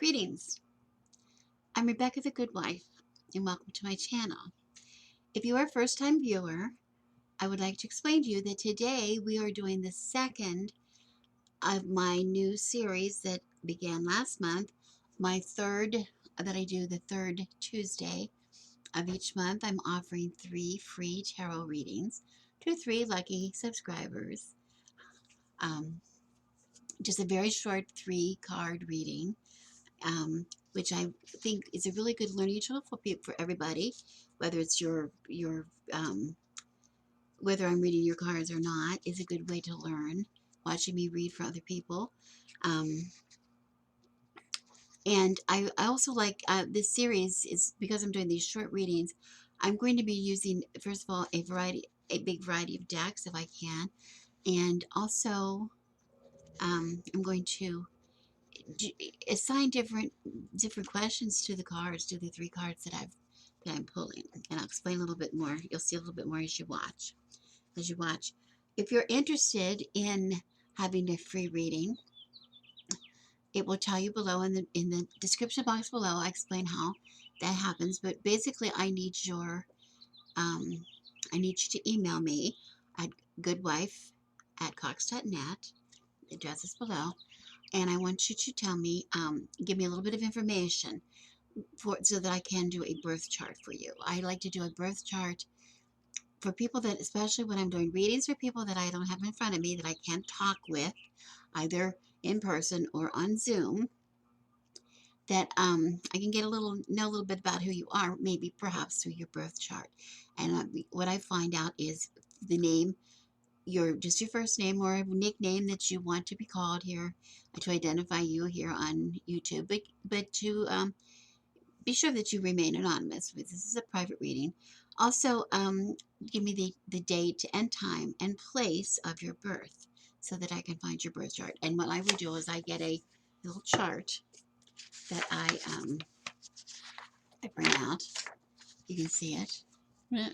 Greetings, I'm Rebecca the Good Wife, and welcome to my channel. If you are a first-time viewer, I would like to explain to you that today we are doing the second of my new series that began last month, my third, that I do the third Tuesday of each month. I'm offering 3 free tarot readings to 3 lucky subscribers. Just a very short 3-card reading. Which I think is a really good learning tool for everybody, whether it's whether I'm reading your cards or not, is a good way to learn. Watching me read for other people, and I also like this series is because I'm doing these short readings. I'm going to be using, first of all, a big variety of decks if I can, and also I'm going to assign different questions to the cards, to the 3 cards that I'm pulling, and I'll explain a little bit more. You'll see a little bit more as you watch. If you're interested in having a free reading, it will tell you below in the description box below. I explain how that happens, but basically I need you to email me at goodwife@cox.net. The address is below. And I want you to tell me, give me a little bit of information so that I can do a birth chart for you. I like to do a birth chart for people that, especially when I'm doing readings for people that I don't have in front of me, that I can't talk with, either in person or on Zoom, that I can know a little bit about who you are, maybe perhaps through your birth chart. And what I find out is the name, just your first name or a nickname that you want to be called here to identify you here on YouTube, but to be sure that you remain anonymous. This is a private reading. Also, give me the date and time and place of your birth so that I can find your birth chart. And what I would do is I get a little chart that I bring out. You can see it. My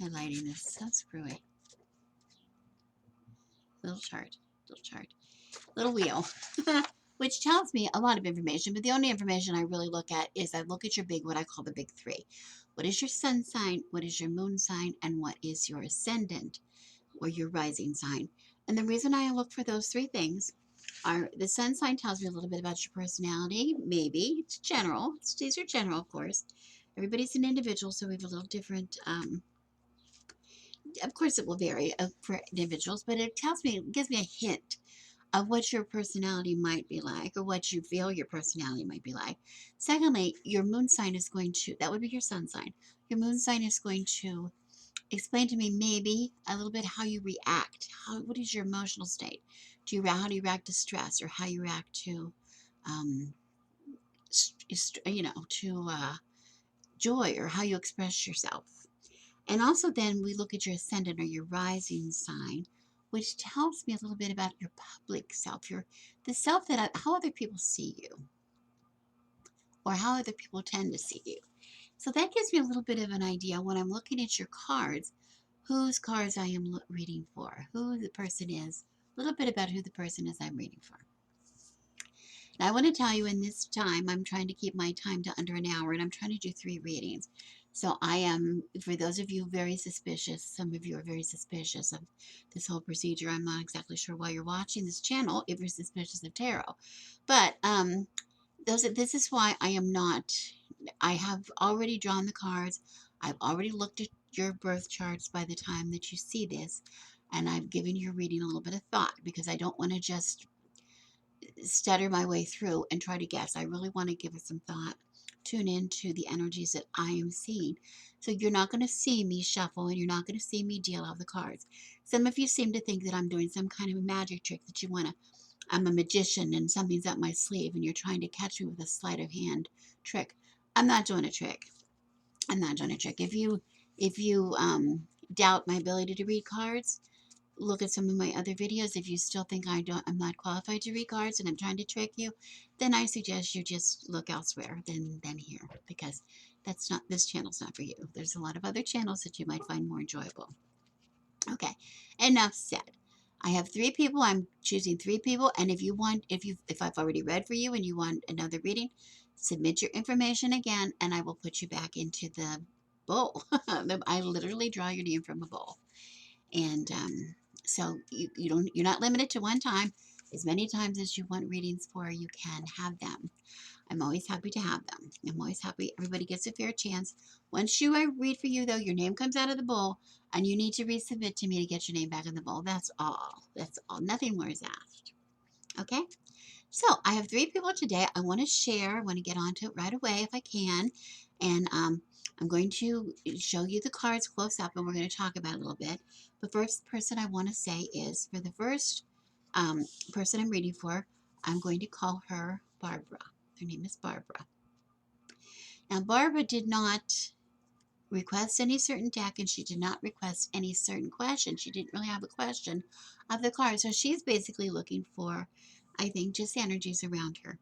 lighting is so screwy. Little chart, little wheel, which tells me a lot of information, but the only information I really look at is I look at what I call the big 3. What is your sun sign? What is your moon sign? And what is your ascendant or your rising sign? And the reason I look for those 3 things are the sun sign tells me a little bit about your personality. Maybe it's general. These are general, of course. Everybody's an individual, so we have a little different. Of course, it will vary for individuals, but it gives me a hint of what your personality might be like, or what you feel your personality might be like. Secondly, your moon sign is that would be your sun sign. Your moon sign is going to explain to me maybe a little bit how you react. What is your emotional state? How do you react to stress, or how you react to, joy, or how you express yourself? And also then we look at your ascendant or your rising sign, which tells me a little bit about your public self, the self how other people see you, or how other people tend to see you. So that gives me a little bit of an idea when I'm looking at your cards, whose cards I am reading for, who the person is, a little bit about who the person is I'm reading for. Now, I want to tell you, in this time, I'm trying to keep my time to under an hour, and I'm trying to do 3 readings. So I am, for those of you very suspicious, some of you are very suspicious of this whole procedure. I'm not exactly sure why you're watching this channel if you're suspicious of tarot. But this is why I have already drawn the cards. I've already looked at your birth charts by the time that you see this, and I've given your reading a little bit of thought, because I don't want to just stutter my way through and try to guess. I really want to give it some thought, tune into the energies that I am seeing. So you're not going to see me shuffle, and you're not going to see me deal out the cards. Some of you seem to think that I'm doing some kind of a magic trick, that I'm a magician and something's up my sleeve and you're trying to catch me with a sleight of hand trick. I'm not doing a trick. I'm not doing a trick. If you doubt my ability to read cards, look at some of my other videos. If you still think I'm not qualified to read cards and I'm trying to trick you, then I suggest you just look elsewhere than here, because this channel's not for you. There's a lot of other channels that you might find more enjoyable. Okay, enough said. I have 3 people. I'm choosing 3 people. And if you want, if I've already read for you and you want another reading, submit your information again, and I will put you back into the bowl. I literally draw your name from a bowl. And so you're not limited to one time. As many times as you want readings for, you can have them. I'm always happy to have them. I'm always happy. Everybody gets a fair chance. Once I read for you, though, your name comes out of the bowl, and you need to resubmit to me to get your name back in the bowl. That's all. That's all. Nothing more is asked. Okay? So I have 3 people today. I want to share. I want to get onto it right away if I can. And I'm going to show you the cards close up, and we're going to talk about it a little bit. The first person I want to say is, for the first person I'm reading for, I'm going to call her Barbara. Her name is Barbara. Now, Barbara did not request any certain deck, and she did not request any certain question. She didn't really have a question of the card. So she's basically looking for, I think, just energies around her.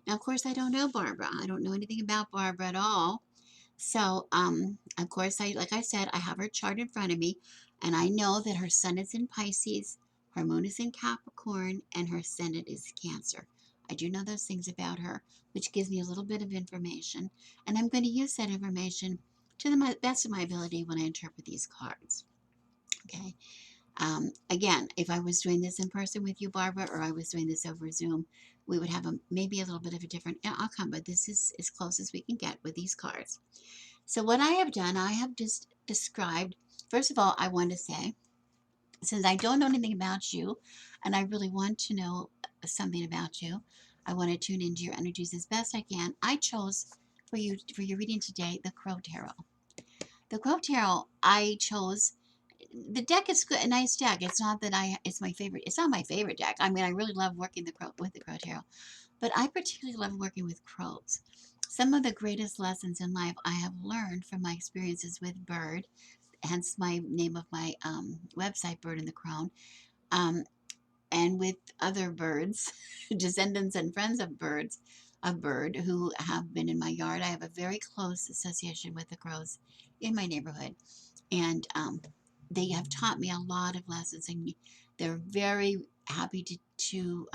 Now, of course, I don't know Barbara. I don't know anything about Barbara at all. So, of course, like I said, I have her chart in front of me, and I know that her sun is in Pisces, her moon is in Capricorn, and her ascendant is Cancer. I do know those things about her, which gives me a little bit of information, and I'm going to use that information to the best of my ability when I interpret these cards. Okay. Again, if I was doing this in person with you, Barbara, or I was doing this over Zoom, we would have maybe a little bit of a different outcome, but this is as close as we can get with these cards. So what I have done, I have just described, first of all, I want to say, since I don't know anything about you, and I really want to know something about you, I want to tune into your energies as best I can. I chose for your reading today, the Crow Tarot. The Crow Tarot, I chose. The deck is good, a nice deck. It's not that it's my favorite. It's not my favorite deck. I mean, I really love working with the Crow Tarot, but I particularly love working with crows. Some of the greatest lessons in life I have learned from my experiences with bird, hence my name of my website, Bird and the Crown, um, and with other birds, descendants and friends of birds, a bird who have been in my yard. I have a very close association with the crows in my neighborhood, and they have taught me a lot of lessons, and they're very happy to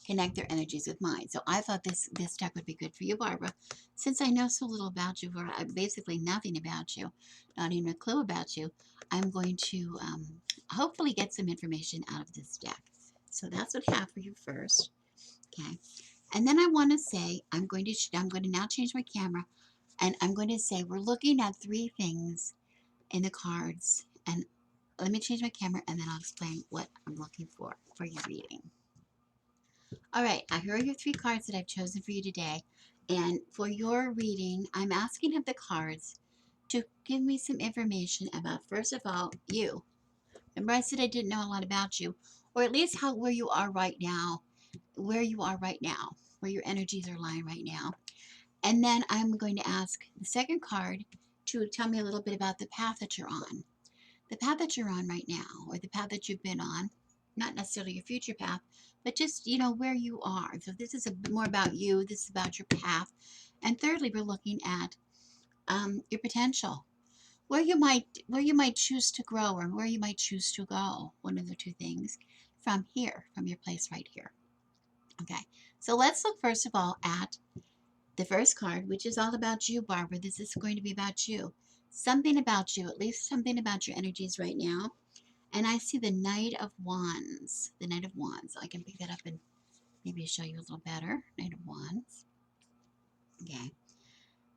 connect their energies with mine. So I thought this deck would be good for you, Barbara, since I know so little about you, or basically nothing about you, not even a clue about you. I'm going to hopefully get some information out of this deck. So that's what I have for you first. Okay, and then I want to say I'm going to now change my camera, and I'm going to say we're looking at 3 things in the cards, and let me change my camera, and then I'll explain what I'm looking for your reading. All right, here are your 3 cards that I've chosen for you today. And for your reading, I'm asking of the cards to give me some information about, first of all, you. Remember I said I didn't know a lot about you, or at least where you are right now, where your energies are lying right now. And then I'm going to ask the second card to tell me a little bit about the path that you're on. The path that you're on right now, or the path that you've been on, not necessarily your future path, but just, where you are. So this is more about you. This is about your path. And thirdly, we're looking at your potential, where you might choose to grow, or where you might choose to go. One of the 2 things from here, from your place right here. Okay. So let's look first of all at the first card, which is all about you, Barbara. This is going to be about you. Something about you, at least something about your energies right now. And I see the Knight of Wands. The Knight of Wands. I can pick that up and maybe show you a little better. Knight of Wands. Okay.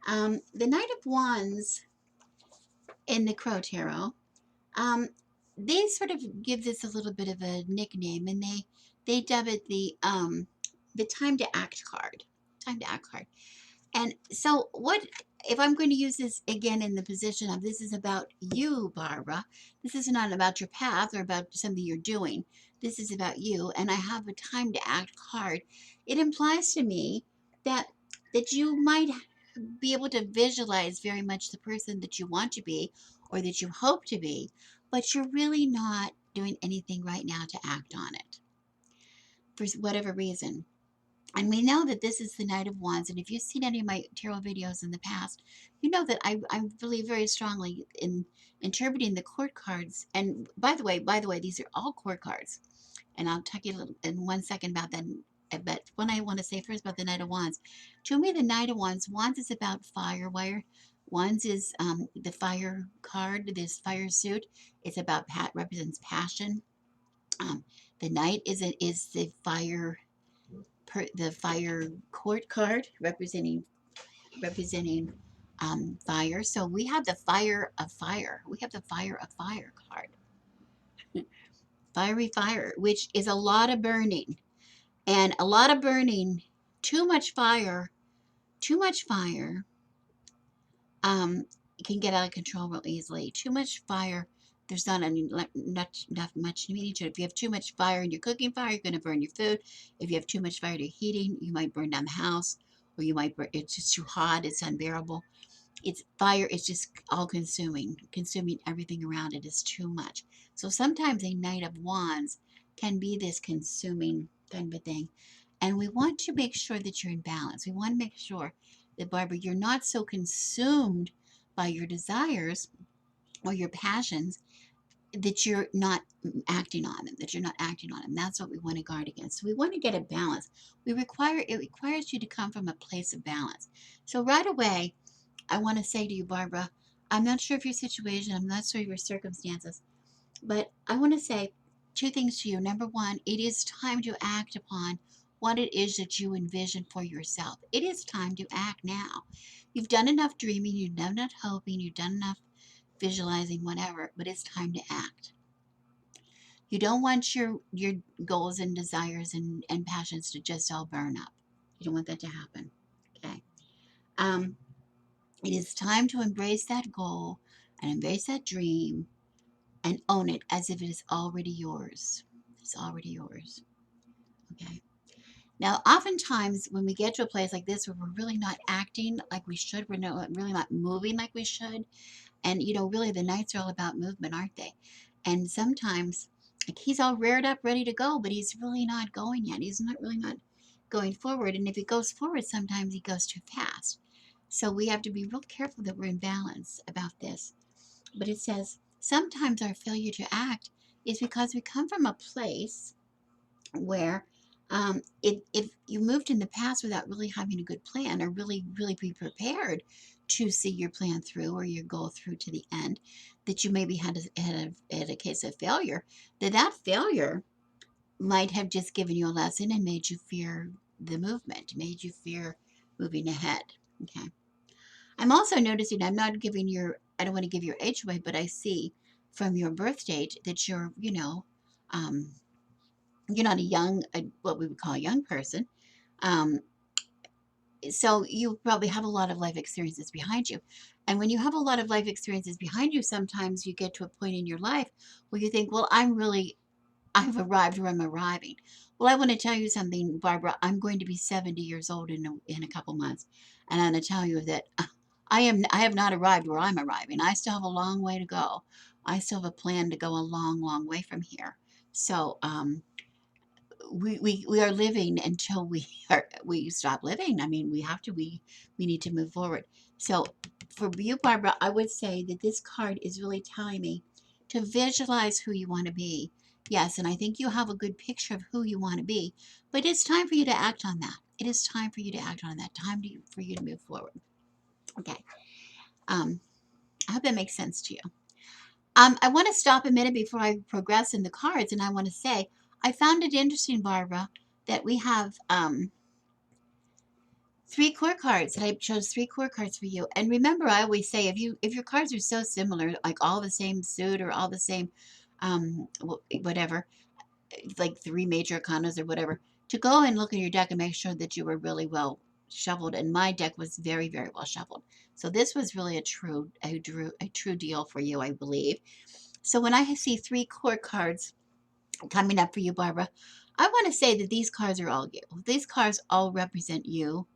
The Knight of Wands in the Crow Tarot, they sort of give this a little bit of a nickname, and they dub it the Time to Act card. Time to Act card. And so what, if I'm going to use this again in the position of this is about you, Barbara, this is not about your path or about something you're doing. This is about you, and I have a Time to Act card. It implies to me that you might be able to visualize very much the person that you want to be, or that you hope to be, but you're really not doing anything right now to act on it for whatever reason. And we know that this is the Knight of Wands. And if you've seen any of my tarot videos in the past, you know that I believe very strongly in interpreting the court cards. And by the way, these are all court cards. And I'll talk you a little in 1 second about that. But what I want to say first about the Knight of Wands. To me, the Knight of Wands, Wands is about fire. Wire. Wands is the fire card, this fire suit. It's about represents passion. Um, the Knight is the fire the fire court card representing fire. So we have the fire of fire. We have the fire of fire card, fiery fire, which is a lot of burning and a lot of burning. Too much fire. Too much fire. Um, can get out of control real easily. Too much fire. There's not much to each other. If you have too much fire in your cooking fire, you're going to burn your food. If you have too much fire to heating, you might burn down the house, or you might burn. It's just too hot. It's unbearable. It's fire. It's just all consuming everything around it is too much. So sometimes a Knight of Wands can be this consuming kind of a thing, and we want to make sure that you're in balance. We want to make sure that, Barbara, you're not so consumed by your desires or your passions that you're not acting on them, that you're not acting on them. That's what we want to guard against. So we want to get a balance. It requires you to come from a place of balance. So right away, I want to say to you, Barbara, I'm not sure of your situation, I'm not sure of your circumstances, but I want to say two things to you. Number one, it is time to act upon what it is that you envision for yourself. It is time to act now. You've done enough dreaming, you've done enough hoping, you've done enough visualizing, whatever, but it's time to act. You don't want your goals and desires and passions to just all burn up. You don't want that to happen. Okay. Um, it is time to embrace that goal and embrace that dream and own it as if it is already yours. It's already yours. Okay. Now, oftentimes when we get to a place like this where we're really not acting like we should, we're really not moving like we should, and really the nights are all about movement, aren't they? And sometimes like he's all reared up, ready to go, but he's really not going yet. He's not really not going forward. And if he goes forward, sometimes he goes too fast. So we have to be real careful that we're in balance about this. But it says sometimes our failure to act is because we come from a place where if you moved in the past without really having a good plan or really be prepared to see your plan through or your goal through to the end, that you maybe had a case of failure, that failure might have just given you a lesson and made you fear the movement, made you fear moving ahead. Okay. I'm also noticing I don't want to give your age away, but I see from your birth date that um, you're not what we would call a young person. Um, so you probably have a lot of life experiences behind you. And when you have a lot of life experiences behind you, sometimes you get to a point in your life where you think, well, I've arrived where I'm arriving. Well, I want to tell you something, Barbara. I'm going to be 70 years old in a couple months. And I'm going to tell you that I have not arrived where I'm arriving. I still have a long way to go. I still have a plan to go a long way from here. So, we are living until we stop living. I mean, we need to move forward. So for you, Barbara, I would say that this card is really telling me to visualize who you want to be. Yes, and I think you have a good picture of who you want to be, but it's time for you to act on that. It is time for you to act on that. For you to move forward. Okay. I hope that makes sense to you. I want to stop a minute before I progress in the cards, and I want to say I found it interesting, Barbara, that we have three core cards. That I chose three core cards for you. And remember, I always say if your cards are so similar, like all the same suit or all the same, whatever, like three major arcanas or whatever, to go and look at your deck and make sure that you were really well shuffled. And my deck was very well shuffled. So this was really a true deal for you, I believe. So when I see three core cards coming up for you, Barbara, I want to say that these cards are all you. These cards all represent you.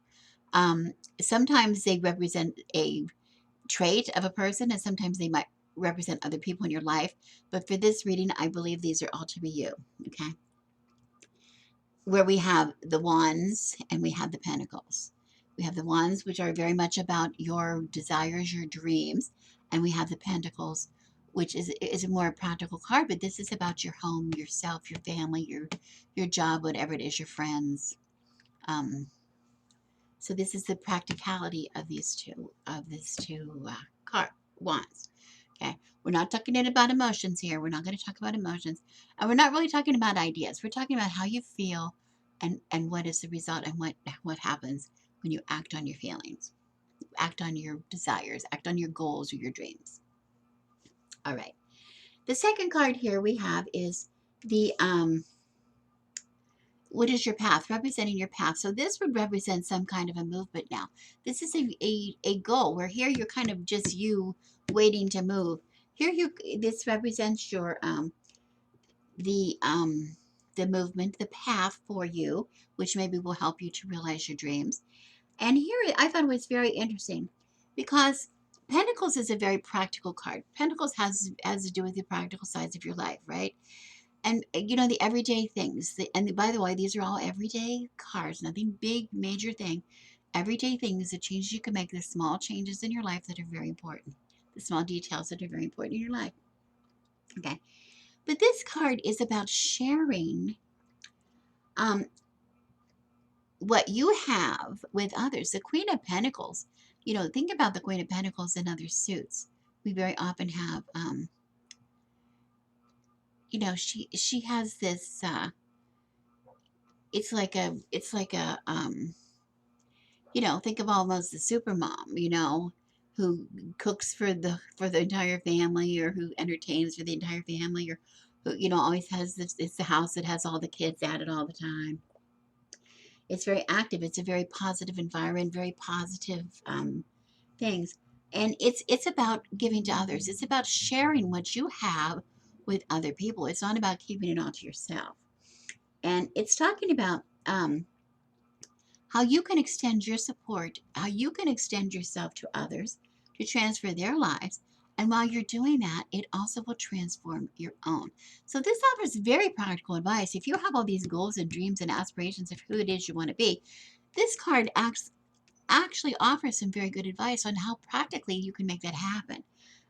Sometimes they represent a trait of a person, and sometimes they might represent other people in your life. But for this reading, I believe these are all to be you. Okay. where we have the wands and we have the pentacles. We have the wands, which are very much about your desires, your dreams, and we have the pentacles, which is a more practical card. But this is about your home, yourself, your family, your job, whatever it is, your friends. So this is the practicality of these two card wands. Okay, we're not talking about emotions here. We're not going to talk about emotions, and we're not really talking about ideas. We're talking about how you feel, and what is the result, and what happens when you act on your feelings, act on your desires, act on your goals or your dreams. All right. The second card here we have is the what is your path, representing your path. So this would represent some kind of a movement now. This is a goal where here you're kind of just you waiting to move. Here this represents your the um the movement, the path for you, which maybe will help you to realize your dreams. And here I thought it was very interesting because Pentacles is a very practical card. Pentacles has to do with the practical sides of your life, right? And the everyday things. By the way, these are all everyday cards, nothing big, major thing. Everyday things, the changes you can make, the small changes in your life that are very important, the small details that are very important in your life. Okay. But this card is about sharing um, what you have with others. The Queen of Pentacles, think about the Queen of Pentacles in other suits. We very often have, she has this, think of almost the super mom, who cooks for the entire family, or who entertains for the entire family, or who, always has this. It's the house that has all the kids at it all the time. It's very active. It's a very positive environment, very positive things, and it's about giving to others. It's about sharing what you have with other people. It's not about keeping it all to yourself. And it's talking about how you can extend your support, how you can extend yourself to others to transfer their lives. And while you're doing that, it also will transform your own. So this offers very practical advice. If you have all these goals and dreams and aspirations of who it is you want to be, this card actually offers some very good advice on how practically you can make that happen.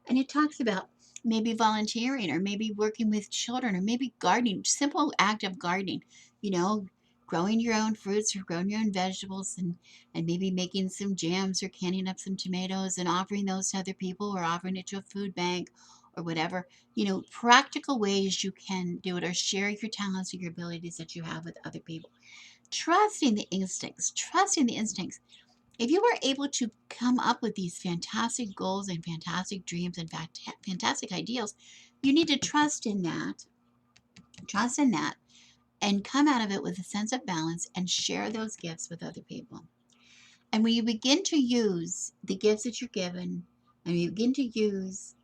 And it talks about maybe volunteering, or maybe working with children, or maybe gardening, simple act of gardening, you know, growing your own fruits or growing your own vegetables, and maybe making some jams or canning up some tomatoes and offering those to other people, or offering it to a food bank or whatever. Practical ways you can do it, or share your talents or your abilities that you have with other people. Trusting the instincts. If you were able to come up with these fantastic goals and fantastic dreams and fantastic ideals, you need to trust in that, and come out of it with a sense of balance and share those gifts with other people. And when you begin to use the gifts that you're given, and you begin to use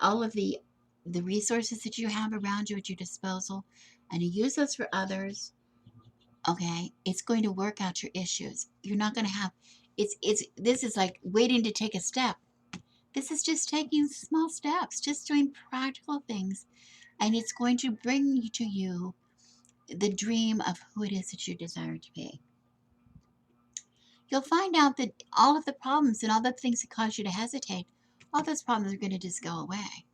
all of the resources that you have around you at your disposal, and you use those for others, okay, it's going to work out your issues. You're not going to have it's this is like waiting to take a step. This is just taking small steps, just doing practical things, and it's going to bring you to you the dream of who it is that you desire to be. You'll find out that all of the problems and all the things that cause you to hesitate, all those problems are going to just go away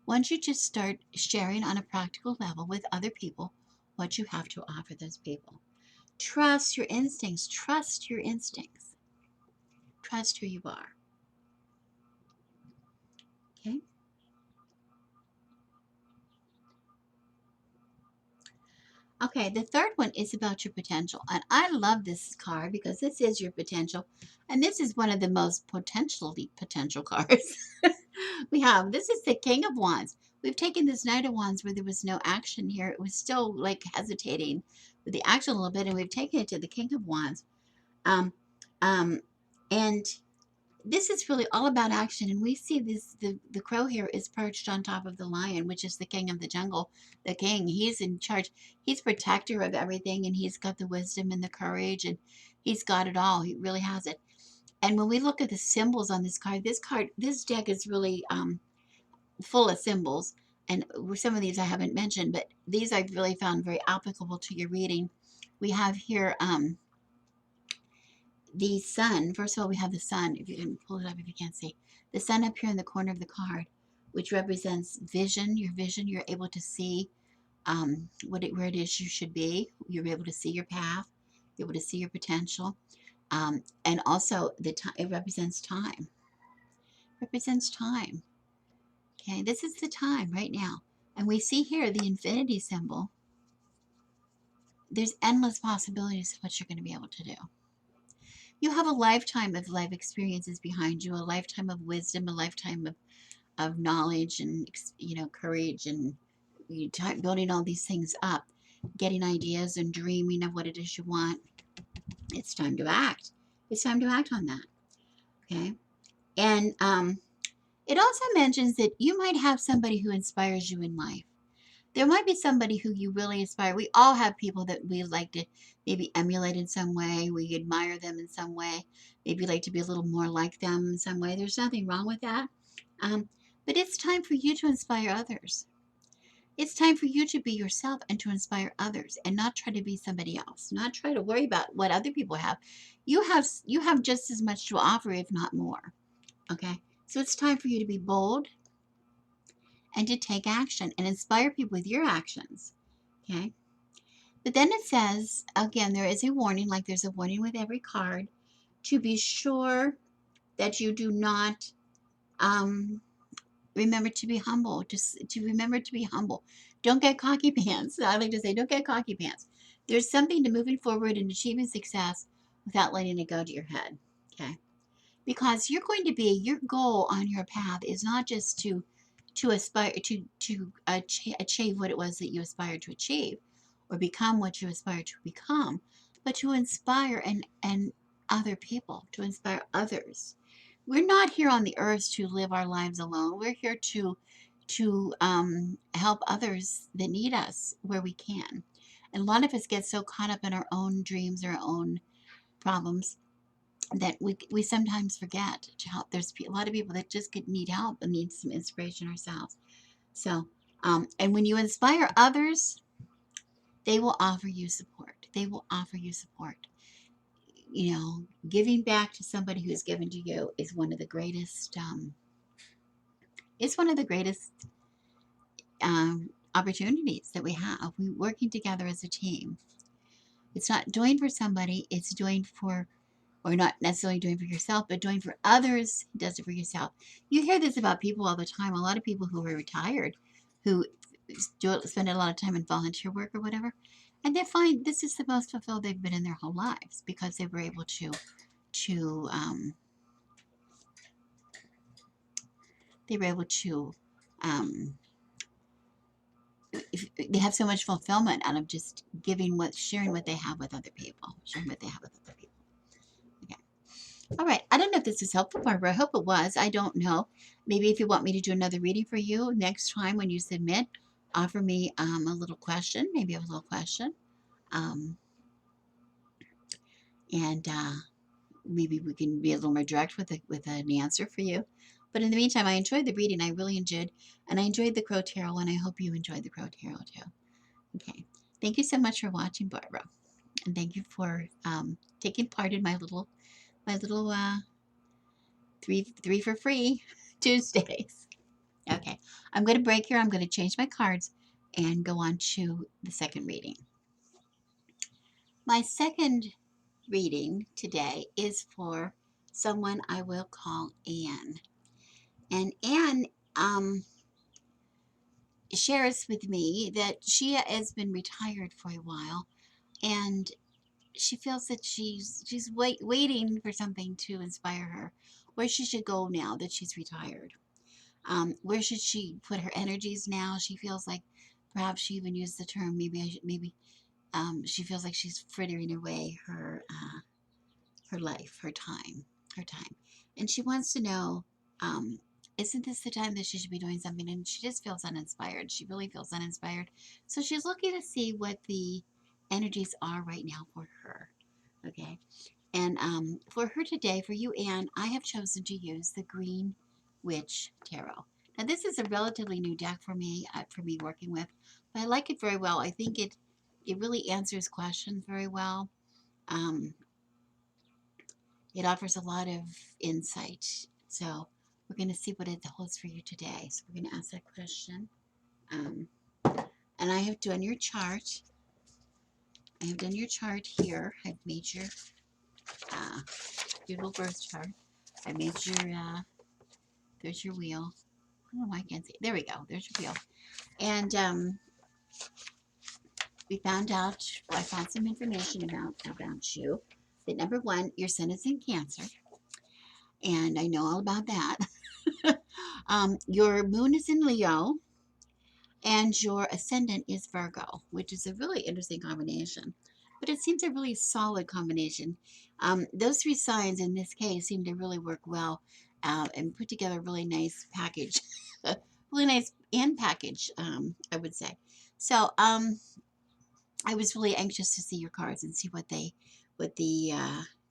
once you just start sharing on a practical level with other people what you have to offer those people. Trust your instincts. Trust your instincts. Trust who you are. Okay. Okay, the third one is about your potential. And I love this card because this is your potential. And this is one of the most potentially potential cards we have. This is the King of Wands. We've taken this Knight of Wands where there was no action here. It was still like hesitating with the action a little bit. And we've taken it to the King of Wands. Um, um, and this is really all about action. And we see the crow here is perched on top of the lion, which is the king of the jungle. The king, he's in charge. He's protector of everything, and he's got the wisdom and the courage, and he's got it all. He really has it. And when we look at the symbols on this deck is really full of symbols. And some of these I haven't mentioned, but these I've really found very applicable to your reading. We have here the sun. First of all, we have the sun. If you can pull it up, if you can't see the sun up here in the corner of the card, which represents vision. Your vision. You're able to see where it is you should be. You're able to see your path. You're able to see your potential. And also the time. It represents time. Represents time. Okay, this is the time right now. And we see here the infinity symbol. There's endless possibilities of what you're going to be able to do. You have a lifetime of life experiences behind you, a lifetime of wisdom, a lifetime of knowledge and, courage and building all these things up, getting ideas and dreaming of what it is you want. It's time to act. It's time to act on that. Okay. And it also mentions that you might have somebody who inspires you in life. There might be somebody who you really aspire. We all have people that we like to maybe emulate in some way. We admire them in some way. Maybe like to be a little more like them in some way. There's nothing wrong with that. Um, but it's time for you to inspire others. It's time for you to be yourself and to inspire others and not try to be somebody else. Not try to worry about what other people have. You have just as much to offer, if not more. Okay? So it's time for you to be bold and to take action and inspire people with your actions. Okay? But then it says, again, there is a warning, like there's a warning with every card, to be sure that you do not remember to be humble. Just to remember to be humble. Don't get cocky pants. I like to say, don't get cocky pants. There's something to moving forward and achieving success without letting it go to your head. Okay? Because you're going to be, your goal on your path is not just to aspire to achieve what it was that you aspired to achieve or become what you aspire to become, but to inspire and other people, to inspire others. We're not here on the earth to live our lives alone. We're here to help others that need us where we can. And a lot of us get so caught up in our own dreams, our own problems, that we sometimes forget to help. There's a lot of people that just need help and need some inspiration ourselves. So, and when you inspire others, they will offer you support. They will offer you support. Giving back to somebody who's given to you is one of the greatest. It's one of the greatest opportunities that we have. We working together as a team. It's not doing for somebody. It's doing for, or not necessarily doing for yourself, but doing for others. Does it for yourself. You hear this about people all the time. A lot of people who are retired, who spend a lot of time in volunteer work or whatever, and they find this is the most fulfilled they've been in their whole lives because they were able to they were able to um, they have so much fulfillment out of just sharing what they have with other people, sharing what they have with other people. Okay. All right. I don't know if this is helpful, Barbara. I hope it was. I don't know. Maybe if you want me to do another reading for you next time when you submit, offer me a little question, maybe a little question. Um, and maybe we can be a little more direct with an answer for you. But in the meantime, I enjoyed the reading. I really enjoyed, and I enjoyed the Crow Tarot, and I hope you enjoyed the Crow Tarot too. Okay. Thank you so much for watching, Barbara, and thank you for taking part in my little three for free Tuesdays. Okay. I'm going to break here. I'm going to change my cards and go on to the second reading. My second reading today is for someone I will call Anne. And Anne shares with me that she has been retired for a while, and she feels that she's waiting for something to inspire her, where she should go now that she's retired. Where should she put her energies now? She feels like perhaps she even used the term maybe she feels like she's frittering away her life, her time. And she wants to know, isn't this the time that she should be doing something? And she just feels uninspired. She really feels uninspired. So she's looking to see what the energies are right now for her. Okay. And for her today, for you, Anne, I have chosen to use the Green Witch Tarot. Now, this is a relatively new deck for me working with, but I like it very well. I think it really answers questions very well. Um, it offers a lot of insight. So we're going to see what it holds for you today. So we're going to ask that question. Um, and I have done your chart. I have done your chart here. I've made your uh, beautiful birth chart. I made your, there's your wheel. I don't know why I can't see. There we go. There's your wheel. And we found out, well, I found some information about you. That number one, your sun is in Cancer. And I know all about that. Your moon is in Leo. And your ascendant is Virgo, which is a really interesting combination. But it seems a really solid combination. Those three signs in this case seem to really work well and put together a really nice package. Really nice end package, I would say. So I was really anxious to see your cards and see what the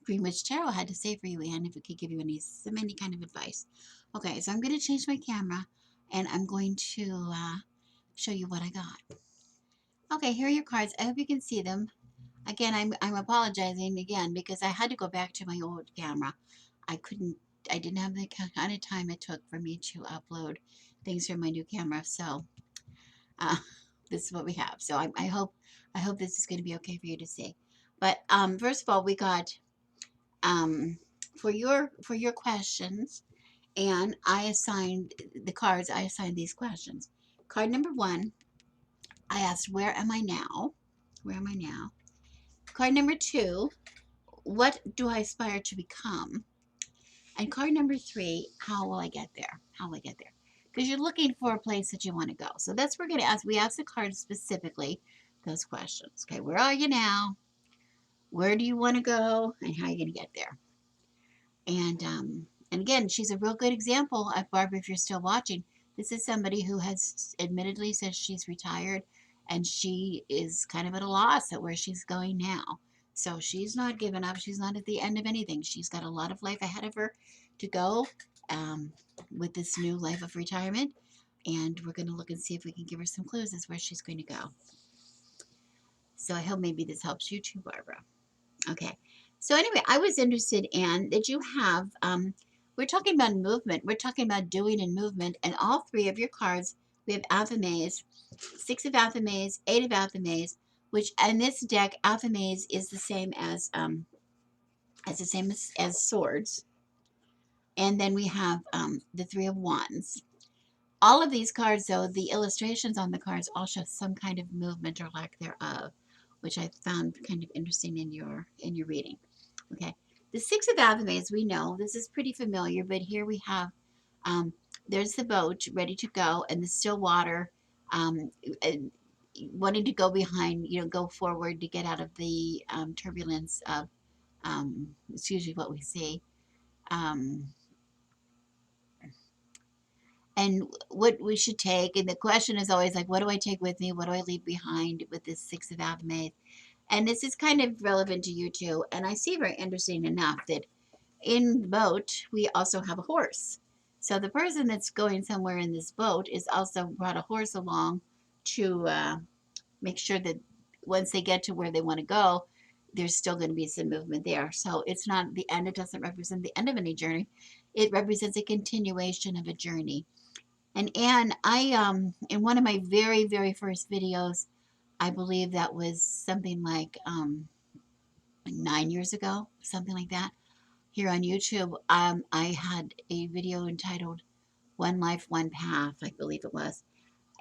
Greenwich Tarot had to say for you, Anne, if it could give you any kind of advice. Okay, so I'm going to change my camera and I'm going to show you what I got. Okay, here are your cards. I hope you can see them. Again, I'm apologizing again because I had to go back to my old camera. I didn't have the kind of time it took for me to upload things from my new camera. So uh, this is what we have. So I hope this is going to be okay for you to see. But first of all, we got um, for your questions, and I assigned the cards. I assigned these questions. Card number one, I asked, where am I now? Where am I now? Card number two, what do I aspire to become? And card number three, how will I get there? How will I get there? Because you're looking for a place that you want to go. So that's what we're going to ask. We ask the cards specifically those questions. Okay, where are you now? Where do you want to go? And how are you going to get there? And again, she's a real good example of Barbara. If you're still watching, this is somebody who has admittedly says she's retired, and she is kind of at a loss at where she's going now. So she's not giving up. She's not at the end of anything. She's got a lot of life ahead of her to go um, with this new life of retirement. And we're going to look and see if we can give her some clues as where she's going to go. So I hope maybe this helps you too, Barbara. Okay. So anyway, I was interested in that you have, we're talking about movement. We're talking about doing and movement. And all three of your cards, we have Alpha Maze, 6 of Alpha Maze, 8 of Alpha Maze, which in this deck, Alpha Maze is the same as swords. And then we have the 3 of Wands. All of these cards, though, the illustrations on the cards all show some kind of movement or lack thereof, which I found kind of interesting in your reading. Okay, the 6 of Athame, we know this is pretty familiar, but here we have there's the boat ready to go, and the still water, wanting to go behind, go forward to get out of the turbulence of it's usually what we see. And what we should take, and the question is always like, what do I take with me? What do I leave behind with this 6 of Athame? And this is kind of relevant to you too. And I see very interesting enough that in the boat, we also have a horse. So the person that's going somewhere in this boat is also brought a horse along to make sure that once they get to where they want to go, there's still going to be some movement there. So it's not the end. It doesn't represent the end of any journey. It represents a continuation of a journey. And Anne, I in one of my very, very first videos, I believe that was something like 9 years ago, something like that, here on YouTube. I had a video entitled One Life, One Path, I believe it was.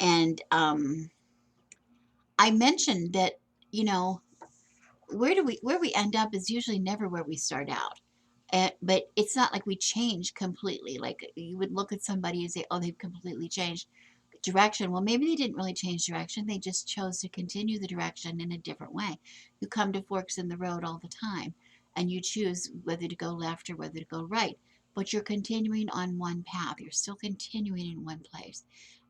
And I mentioned that, you know, where we end up is usually never where we start out. But it's not like we change completely. Like you would look at somebody and say, oh, they've completely changed direction. Well, maybe they didn't really change direction. They just chose to continue the direction in a different way. You come to forks in the road all the time, and you choose whether to go left or whether to go right. But you're continuing on one path. You're still continuing in one place.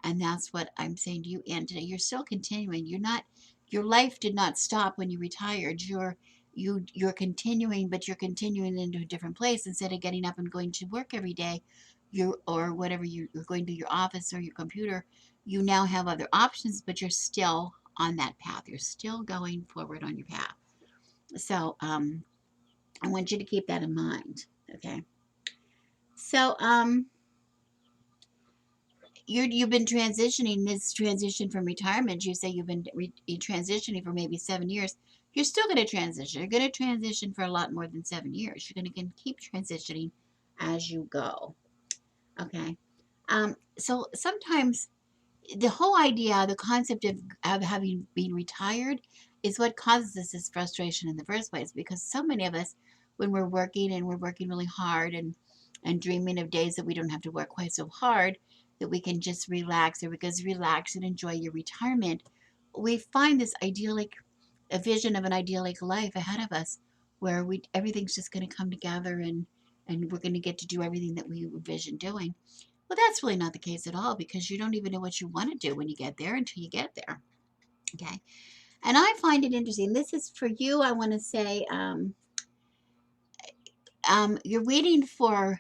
And that's what I'm saying to you, Ann, today. You're still continuing. Your life did not stop when you retired. You're continuing, but you're continuing into a different place. Instead of getting up and going to work every day, or whatever you're going to your office or your computer, you now have other options, but you're still on that path. You're still going forward on your path. So I want you to keep that in mind. Okay. So you've been transitioning, this transition from retirement. You say you've been transitioning for maybe 7 years. You're still going to transition. You're going to transition for a lot more than 7 years. You're going to keep transitioning as you go. Okay. So sometimes the whole idea, the concept of having been retired is what causes us this frustration in the first place, because so many of us, when we're working and we're working really hard and dreaming of days that we don't have to work quite so hard, that we can just relax, or because relax and enjoy your retirement, we find this idyllic, a vision of an idyllic life ahead of us, where we everything's just going to come together, and we're going to get to do everything that we envision doing. Well, that's really not the case at all, because you don't even know what you want to do when you get there until you get there. Okay. And I find it interesting. This is for you. I want to say you're waiting for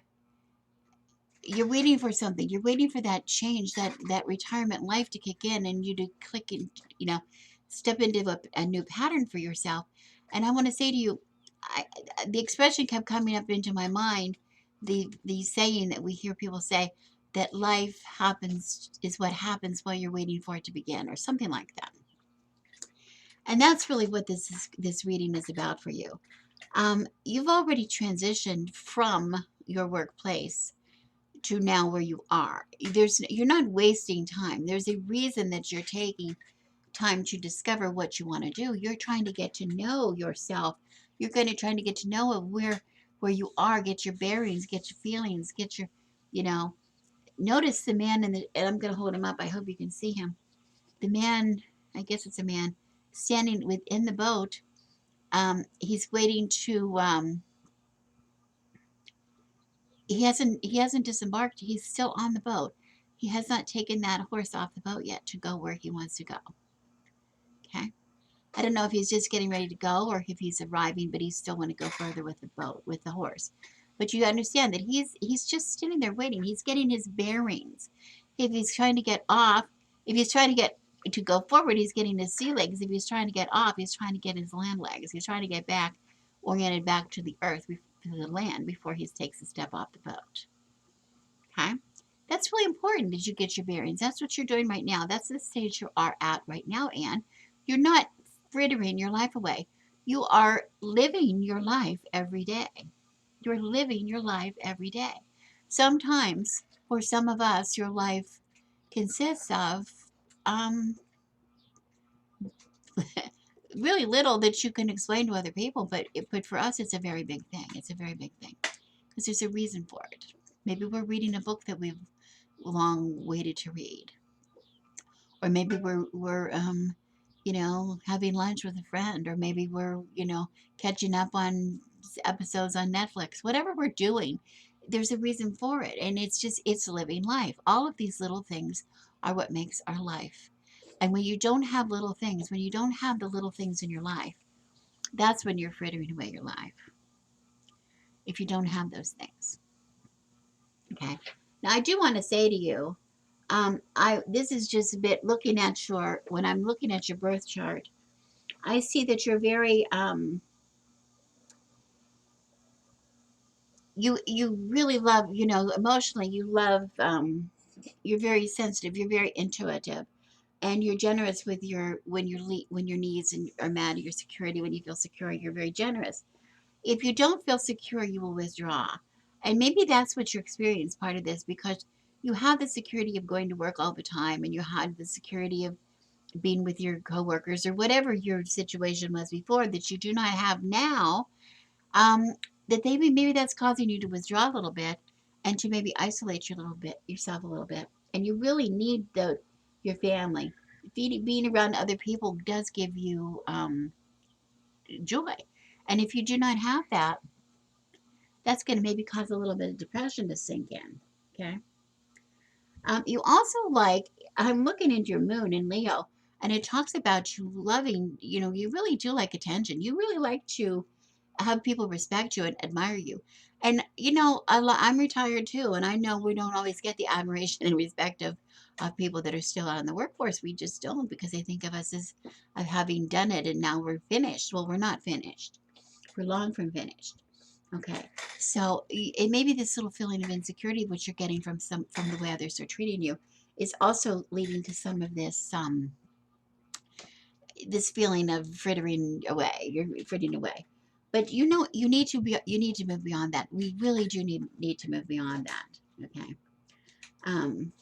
something. You're waiting for that change, that retirement life to kick in, and you to click and, you know, step into a new pattern for yourself. And I want to say to you, I, the expression kept coming up into my mind, the saying that we hear people say, that life happens is what happens while you're waiting for it to begin, or something like that. And that's really what this reading is about for you. You've already transitioned from your workplace to now where you are. You're not wasting time. There's a reason that you're taking time to discover what you want to do. You're trying to get to know yourself. You're going to trying to get to know where you are, get your bearings, get your feelings, get your, you know, notice the man and I'm going to hold him up. I hope you can see him. The man, I guess it's a man, standing within the boat. He's waiting to, he hasn't disembarked. He's still on the boat. He has not taken that horse off the boat yet to go where he wants to go. Okay. I don't know if he's just getting ready to go or if he's arriving, but he still want to go further with the boat, with the horse. But you understand that he's just standing there waiting. He's getting his bearings. If he's trying to get off, if he's trying to get to go forward, he's getting his sea legs. If he's trying to get off, he's trying to get his land legs. He's trying to get back, oriented back to the earth, to the land, before he takes a step off the boat. Okay? That's really important that you get your bearings. That's what you're doing right now. That's the stage you are at right now, Anne. You're not frittering your life away. You are living your life every day. You're living your life every day. Sometimes, for some of us, your life consists of um, really little that you can explain to other people, but for us, it's a very big thing. It's a very big thing because there's a reason for it. Maybe we're reading a book that we've long waited to read, or maybe we're having lunch with a friend, or maybe we're catching up on episodes on Netflix. Whatever we're doing, there's a reason for it, and it's living life. All of these little things are what makes our life. And when you don't have little things, when you don't have the little things in your life, that's when you're frittering away your life. If you don't have those things, okay. Now I do want to say to you, this is just a bit looking at when I'm looking at your birth chart, I see that you're very you really love, emotionally you love, you're very sensitive, you're very intuitive, and you're generous with when your needs and are met, your security. When you feel secure, you're very generous. If you don't feel secure, you will withdraw. And maybe that's what you're experiencing, part of this, because you have the security of going to work all the time, and you had the security of being with your coworkers, or whatever your situation was before that you do not have now. um, that maybe that's causing you to withdraw a little bit, and to maybe isolate yourself a little bit. And you really need your family. Being around other people does give you joy. And if you do not have that, that's going to maybe cause a little bit of depression to sink in. Okay. You also I'm looking into your moon in Leo, and it talks about you loving, you really do like attention. You really like to have people respect you and admire you. And, I'm retired too, and I know we don't always get the admiration and respect of of people that are still out in the workforce. We just don't, because they think of us as of having done it and now we're finished. Well, we're not finished. We're long from finished. Okay, so it may be this little feeling of insecurity which you're getting from the way others are treating you is also leading to some of this feeling of frittering away. You're frittering away, but you need to move beyond that. We really do need to move beyond that. Okay. Um,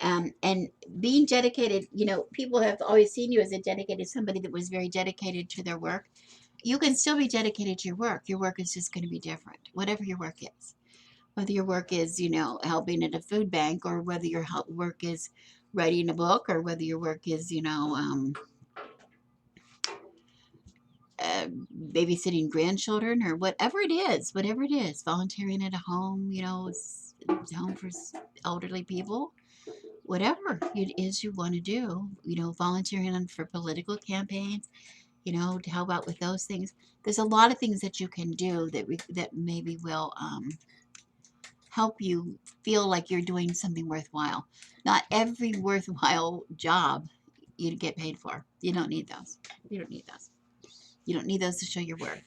and being dedicated, people have always seen you as a dedicated somebody that was very dedicated to their work. You can still be dedicated to your work. Your work is just going to be different, whatever your work is. Whether your work is, helping at a food bank, or whether your work is writing a book, or whether your work is, uh, babysitting grandchildren, or whatever it is, volunteering at a home, home for elderly people, whatever it is you want to do, volunteering for political campaigns, to help out with those things. There's a lot of things that you can do that maybe will help you feel like you're doing something worthwhile. Not every worthwhile job you get paid for. You don't need those. You don't need those. You don't need those to show your worth.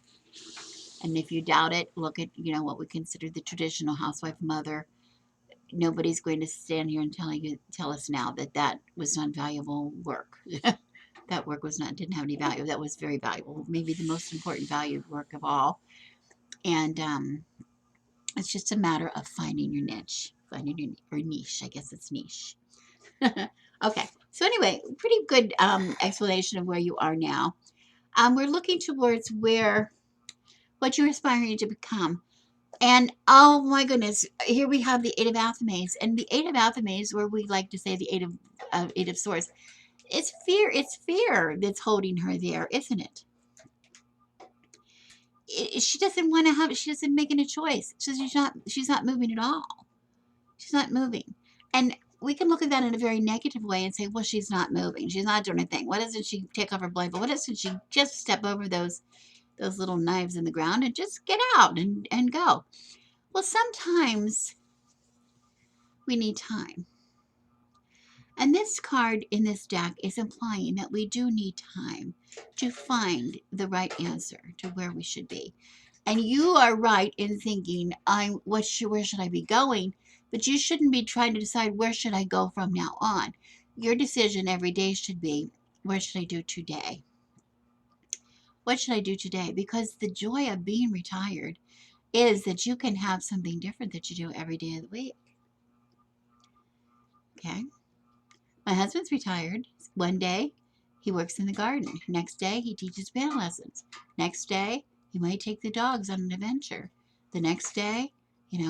And if you doubt it, look at, what we consider the traditional housewife mother. Nobody's going to stand here and tell us now that was not valuable work. That work didn't have any value. That was very valuable. Maybe the most important valued work of all. And it's just a matter of finding your niche, or niche. I guess it's niche. Okay. So anyway, pretty good explanation of where you are now. We're looking towards what you're aspiring to become. And oh my goodness, here we have the Eight of Athames, and the Eight of Athames, where we like to say the Eight of Swords. It's fear. It's fear that's holding her there, isn't it? She doesn't want to have. She doesn't making a choice. She's not moving at all. She's not moving, and we can look at that in a very negative way and say, well, she's not moving. She's not doing anything. Why doesn't she take off her blanket? Why doesn't she just step over those little knives in the ground and just get out and go? Well, sometimes we need time. And this card in this deck is implying that we do need time to find the right answer to where we should be. And you are right in thinking, where should I be going? But you shouldn't be trying to decide where should I go from now on. Your decision every day should be, where should I do today? What should I do today? Because the joy of being retired is that you can have something different that you do every day of the week. Okay? My husband's retired. One day, he works in the garden. Next day, he teaches piano lessons. Next day, he might take the dogs on an adventure. The next day, he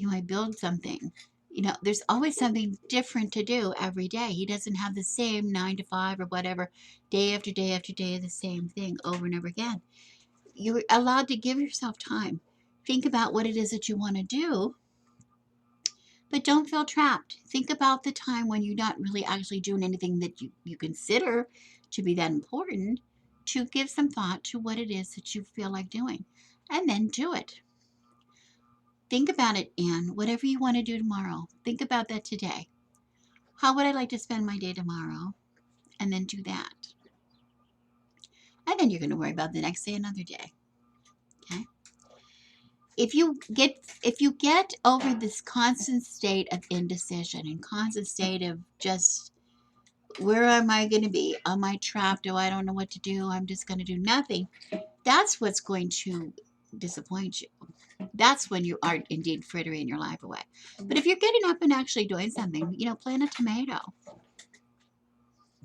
might build something. There's always something different to do every day. He doesn't have the same 9 to 5 or whatever, day after day after day, the same thing over and over again. You're allowed to give yourself time. Think about what it is that you want to do, but don't feel trapped. Think about the time when you're not really actually doing anything that you consider to be that important, to give some thought to what it is that you feel like doing, and then do it. Think about it, Anne. Whatever you want to do tomorrow, think about that today. How would I like to spend my day tomorrow? And then do that. And then you're going to worry about the next day another day. Okay? If you get over this constant state of indecision and constant state of just, where am I going to be? Am I trapped? Oh, I don't know what to do. I'm just going to do nothing. That's what's going to disappoint you. That's when you are indeed frittering your life away. But if you're getting up and actually doing something, plant a tomato.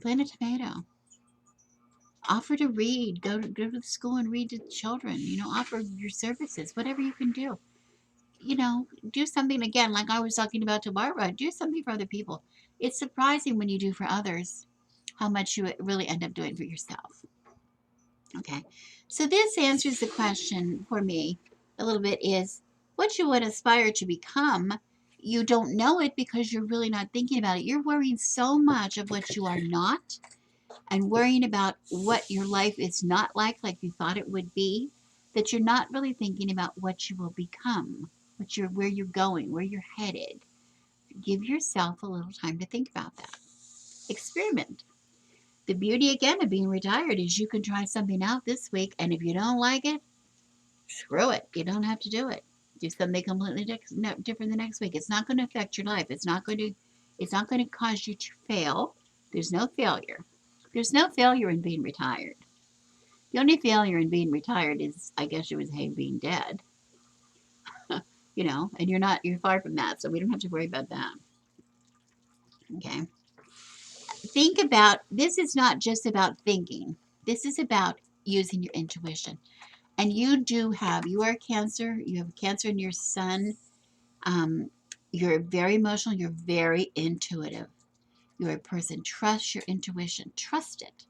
Plant a tomato. Offer to read. Go to the school and read to children. Offer your services. Whatever you can do. Do something, again, like I was talking about to Barbara. Do something for other people. It's surprising when you do for others how much you really end up doing for yourself. Okay, so this answers the question for me a little bit, is what you would aspire to become. You don't know it because you're really not thinking about it. You're worrying so much of what you are not, and worrying about what your life is not like you thought it would be, that you're not really thinking about what you will become. where you're going, where you're headed. Give yourself a little time to think about that. Experiment. The beauty again of being retired is you can try something out this week, and if you don't like it, screw it. You don't have to do it. Do something completely different the next week. It's not going to affect your life. It's not going to cause you to fail. There's no failure. There's no failure in being retired. The only failure in being retired is, I guess you would say, being dead. And you're far from that, so we don't have to worry about that. Okay. Think about, this is not just about thinking. This is about using your intuition. And you are Cancer, you have Cancer in your sun. You're very emotional, you're very intuitive. You're a person, trust your intuition, trust it.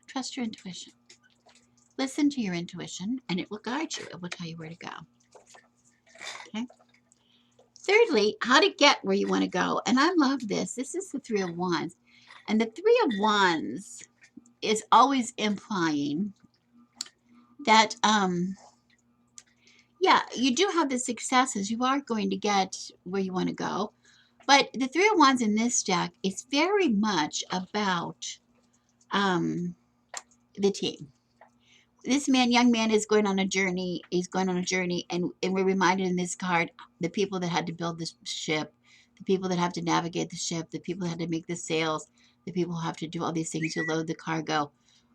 Trust your intuition. Listen to your intuition and it will guide you. It will tell you where to go. Okay. Thirdly, how to get where you want to go. And I love this. This is the Three of Wands. And the Three of Wands is always implying that yeah, you do have the successes. You are going to get where you want to go. But the Three of Wands in this deck is very much about the team. This young man is going on a journey. He's going on a journey, and we're reminded in this card the people that had to build the ship, the people that have to navigate the ship, the people that had to make the sails, the people who have to do all these things to load the cargo.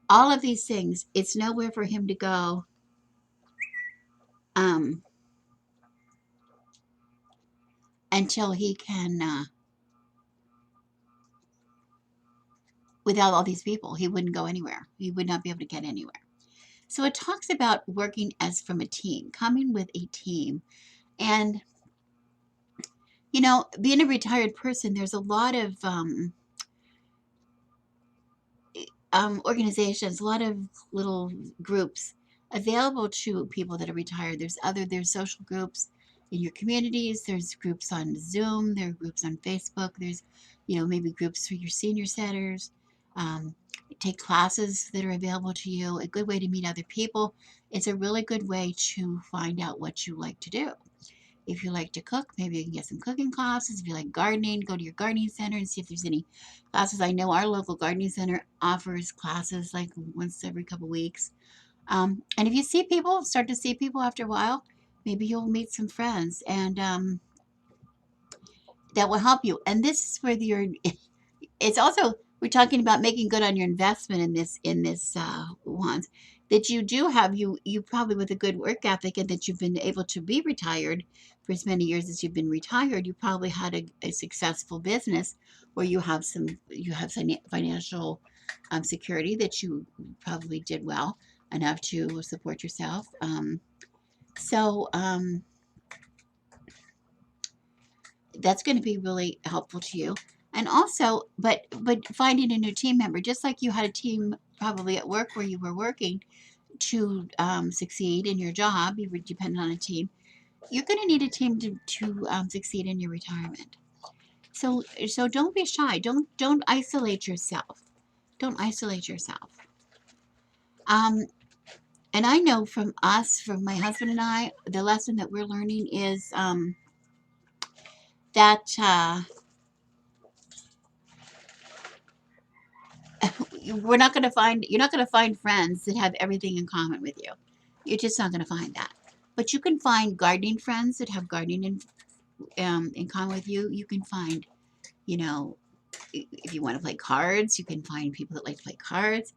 All of these things, it's nowhere for him to go until he can, without all these people, he wouldn't go anywhere. He would not be able to get anywhere. So it talks about working as from a team, coming with a team. And, being a retired person, there's a lot of organizations, a lot of little groups available to people that are retired. There's social groups in your communities. There's groups on Zoom. There are groups on Facebook. There's, maybe groups for your senior centers. Take classes that are available to you. A good way to meet other people. It's a really good way to find out what you like to do. If you like to cook, maybe you can get some cooking classes. If you like gardening, go to your gardening center and see if there's any classes. I know our local gardening center offers classes like once every couple weeks. And if you start to see people after a while, maybe you'll meet some friends and that will help you. And this is where it's also, we're talking about making good on your investment in this ones that you do have, you probably with a good work ethic and that you've been able to be retired for as many years as you've been retired. You probably had a successful business where you have financial security, that you probably did well enough to support yourself. So that's going to be really helpful to you. And also, but finding a new team member, just like you had a team probably at work where you were working to succeed in your job, you were dependent on a team. You're going to need a team to succeed in your retirement. So don't be shy. Don't isolate yourself. Don't isolate yourself. Um, and I know from my husband and I, the lesson that we're learning is that you're not going to find friends that have everything in common with you. You're just not going to find that. But you can find gardening friends that have gardening in common with you. You can find, if you want to play cards, you can find people that like to play cards.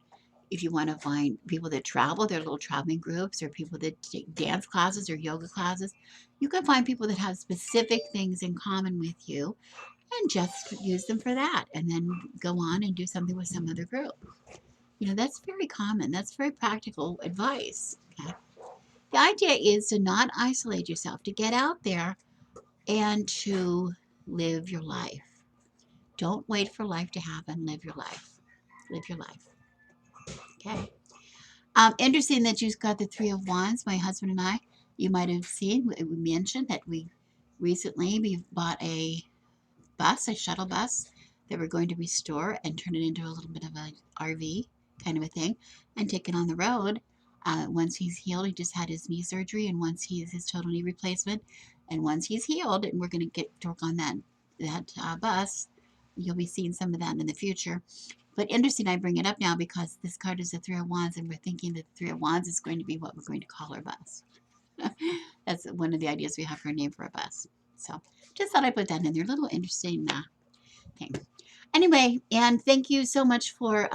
If you want to find people that travel, there are little traveling groups, or people that take dance classes or yoga classes. You can find people that have specific things in common with you and just use them for that, and then go on and do something with some other group. That's very common. That's very practical advice. Okay. The idea is to not isolate yourself, to get out there and to live your life. Don't wait for life to happen. Live your life. Live your life. Okay. Interesting that you got the Three of Wands. My husband and I, you might have seen, we mentioned that we bought a shuttle bus that we're going to restore and turn it into a little bit of an RV kind of a thing and take it on the road. Once he's healed, he just had his knee surgery, and once he has his total knee replacement, And once he's healed, and we're going to get to work on that bus, you'll be seeing some of that in the future. But interesting, I bring it up now because this card is the Three of Wands, and we're thinking that the Three of Wands is going to be what we're going to call our bus. That's one of the ideas we have for a name for a bus. So just thought I'd put that in there. A little interesting thing. Anyway, and thank you so much for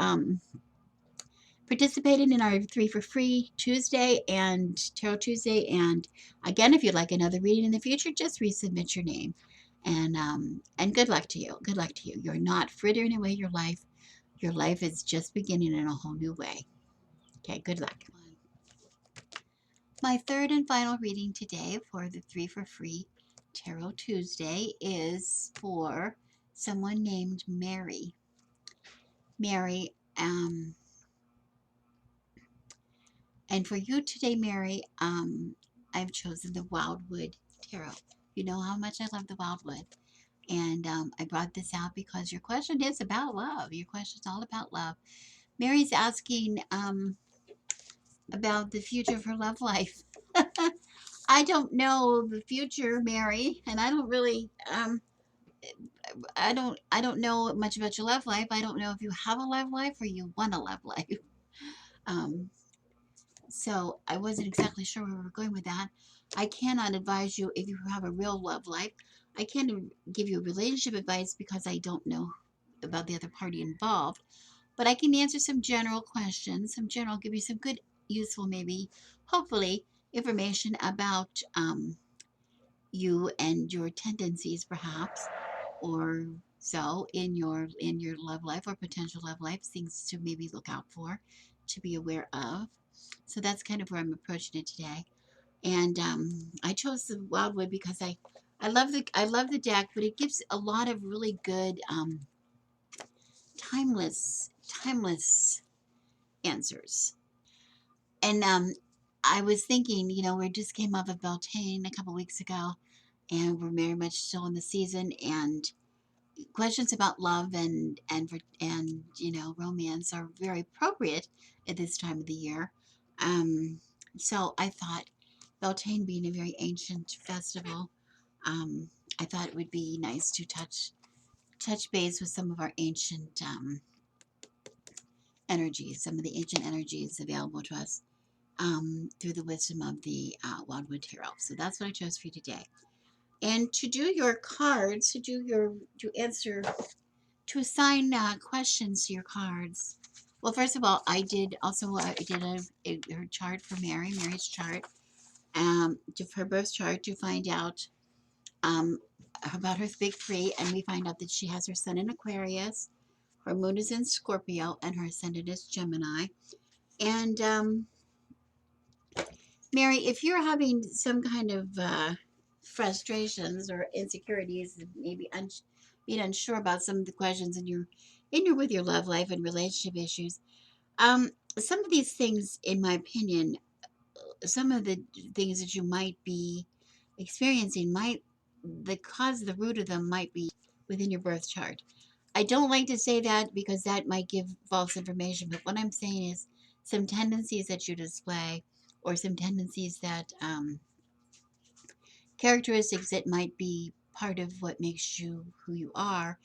participating in our 3 for Free Tuesday and Tarot Tuesday. And again, if you'd like another reading in the future, just resubmit your name. And good luck to you. Good luck to you. You're not frittering away your life. Your life is just beginning in a whole new way. Okay, good luck. My third and final reading today for the 3 for Free Tarot Tuesday is for someone named Mary. Mary, and for you today, Mary, I've chosen the Wildwood Tarot. You know how much I love the Wildwood. And I brought this out because your question is about love. Your question is all about love. Mary's asking about the future of her love life. I don't know the future, Mary, and I don't really I don't know much about your love life. I don't know if you have a love life or you want a love life. Um, so I wasn't exactly sure where we were going with that. I cannot advise you if you have a real love life. I can't give you relationship advice because I don't know about the other party involved. But I can answer some general questions, give you some good, useful, maybe, hopefully, information about you and your tendencies, perhaps, or so in your love life or potential love life, things to maybe look out for, to be aware of. So that's kind of where I'm approaching it today. And I chose the Wildwood because I love the deck, but it gives a lot of really good timeless answers. And I was thinking, we just came off of Beltane a couple weeks ago, and we're very much still in the season. And questions about love and romance are very appropriate at this time of the year. Um, so I thought, Beltane being a very ancient festival, um, I thought it would be nice to touch base with some of our ancient energies, some of the ancient energies available to us through the wisdom of the Wildwood Tarot. So that's what I chose for you today. And to do your cards, to answer, to assign questions to your cards. Well, first of all, I did her chart for Mary's chart, to her birth chart, to find out um, about her big three, and we find out that she has her sun in Aquarius, her moon is in Scorpio, and her ascendant is Gemini. And Mary, if you're having some kind of frustrations or insecurities, maybe being unsure about some of the questions in your with your love life and relationship issues, some of these things, in my opinion, some of the things that you might be experiencing the root of them might be within your birth chart. I don't like to say that because that might give false information, but what I'm saying is some tendencies that you display, or some tendencies that characteristics that might be part of what makes you who you are.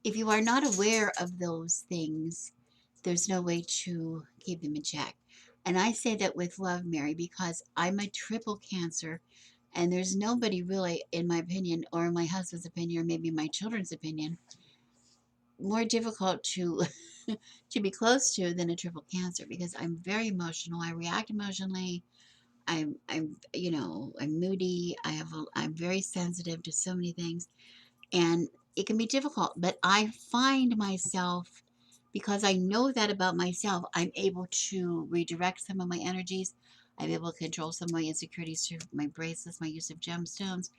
If you are not aware of those things, there's no way to keep them in check. And I say that with love, Mary, because I'm a triple Cancer, and there's nobody really, in my opinion, or in my husband's opinion, or maybe my children's opinion, more difficult to to be close to than a triple Cancer, because I'm very emotional. I react emotionally. I'm moody. I'm very sensitive to so many things, and it can be difficult. But I find myself, because I know that about myself, I'm able to redirect some of my energies. I'm able to control some of my insecurities through my bracelets, my use of gemstones.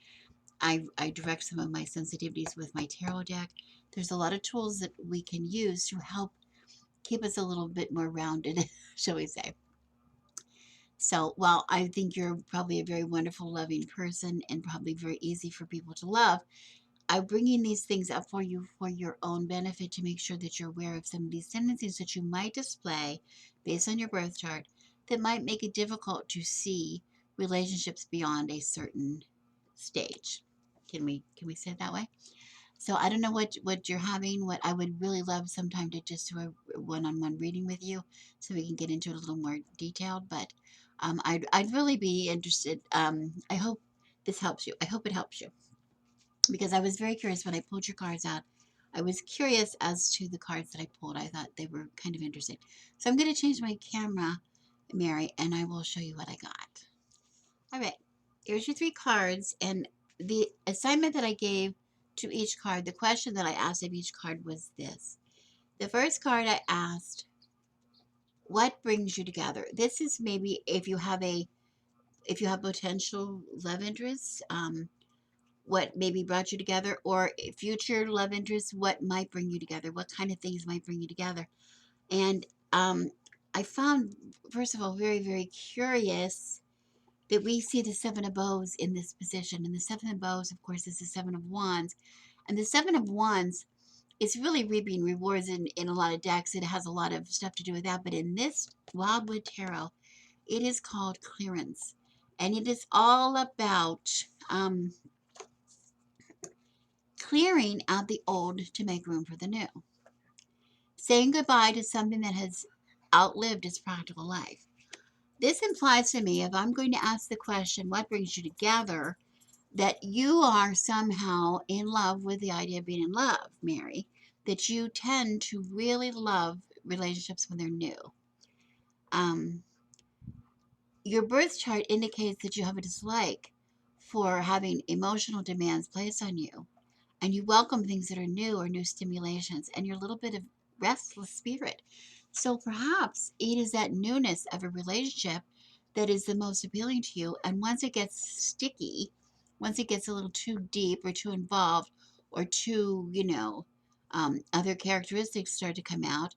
I direct some of my sensitivities with my tarot deck. There's a lot of tools that we can use to help keep us a little bit more rounded, shall we say. So, while I think you're probably a very wonderful, loving person and probably very easy for people to love, I'm bringing these things up for you for your own benefit, to make sure that you're aware of some of these tendencies that you might display based on your birth chart that might make it difficult to see relationships beyond a certain stage. Can we say it that way? So I don't know what you're having. What I would really love sometime to just do a one-on-one reading with you, so we can get into it a little more detailed. But I'd really be interested. I hope this helps you. I hope it helps you, because I was very curious when I pulled your cards out. I was curious as to the cards that I pulled. I thought they were kind of interesting. So I'm going to change my camera, Mary, and I will show you what I got. All right, here's your 3 cards, and the assignment that I gave to each card, the question that I asked of each card was this. The first card I asked, what brings you together? This is maybe if you have potential love interests, what maybe brought you together, or future love interests, what might bring you together, what kind of things might bring you together. And I found, first of all, very, very curious that we see the Seven of Bows in this position. And the Seven of Bows, of course, is the Seven of Wands. And the Seven of Wands is really reaping rewards in a lot of decks. It has a lot of stuff to do with that. But in this Wildwood Tarot, it is called clearance. And it is all about clearing out the old to make room for the new. Saying goodbye to something that has outlived its practical life. This implies to me, if I'm going to ask the question, what brings you together, that you are somehow in love with the idea of being in love, Mary, that you tend to really love relationships when they're new. Your birth chart indicates that you have a dislike for having emotional demands placed on you, and you welcome things that are new or new stimulations, and you're a little bit of restless spirit. So perhaps it is that newness of a relationship that is the most appealing to you. And once it gets sticky, once it gets a little too deep or too involved or too, other characteristics start to come out,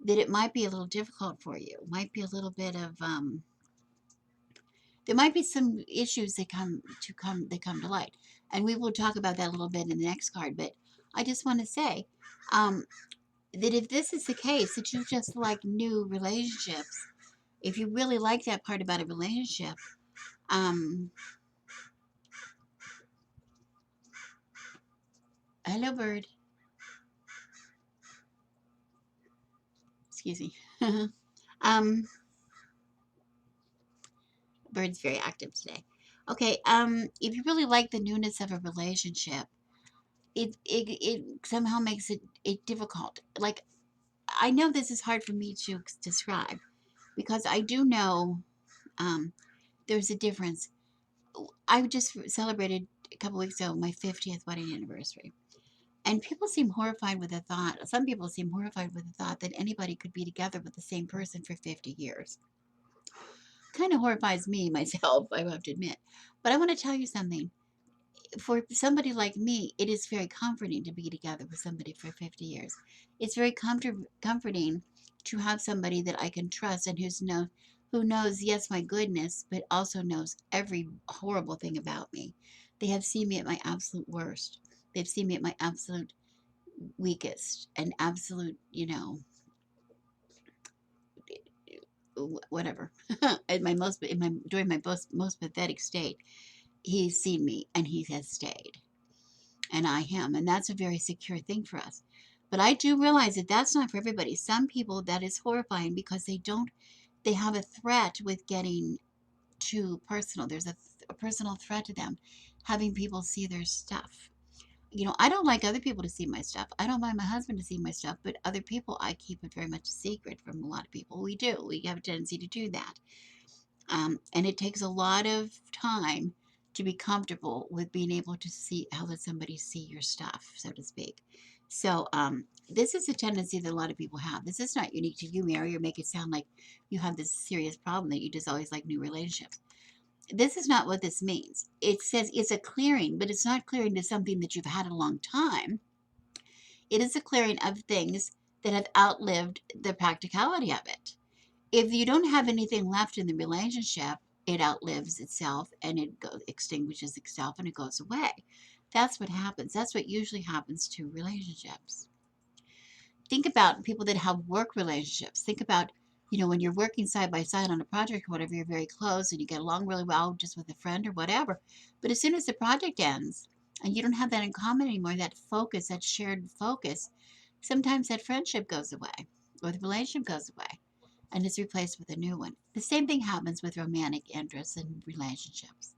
that it might be a little difficult for you. It might be a little bit of, there might be some issues that come to light, and we will talk about that a little bit in the next card. But I just want to say um, that if this is the case, that you just like new relationships, if you really like that part about a relationship, um, hello, bird. Excuse me. um, Bird's very active today. Okay. If you really like the newness of a relationship, it somehow makes it difficult. Like, I know this is hard for me to describe, because I do know um, there's a difference. I just celebrated a couple weeks ago my 50th wedding anniversary. And people seem horrified with the thought, some people seem horrified with the thought that anybody could be together with the same person for 50 years. Kind of horrifies me myself, I have to admit. But I want to tell you something. For somebody like me, it is very comforting to be together with somebody for 50 years. It's very comforting to have somebody that I can trust and who knows, yes, my goodness, but also knows every horrible thing about me. They have seen me at my absolute worst. They've seen me at my absolute weakest and absolute, whatever. At my most, in my during my most pathetic state, he's seen me and he has stayed. And I him. And that's a very secure thing for us. But I do realize that that's not for everybody. Some people, that is horrifying, because they have a threat with getting too personal. There's a personal threat to them, having people see their stuff. I don't like other people to see my stuff. I don't mind my husband to see my stuff, but other people, I keep it very much a secret from a lot of people. We do. We have a tendency to do that. And it takes a lot of time to be comfortable with being able to let somebody see your stuff, so to speak. So this is a tendency that a lot of people have. This is not unique to you, Mary, or make it sound like you have this serious problem that you just always like new relationships. This is not what this means. It says it's a clearing, but it's not clearing to something that you've had a long time. It is a clearing of things that have outlived the practicality of it. If you don't have anything left in the relationship, it outlives itself and extinguishes itself and it goes away. That's what happens. That's what usually happens to relationships. Think about people that have work relationships. Think about You know, when you're working side by side on a project or whatever, you're very close and you get along really well just with a friend or whatever. But as soon as the project ends and you don't have that in common anymore, that focus, that shared focus, sometimes that friendship goes away or the relationship goes away and is replaced with a new one. The same thing happens with romantic interests and relationships.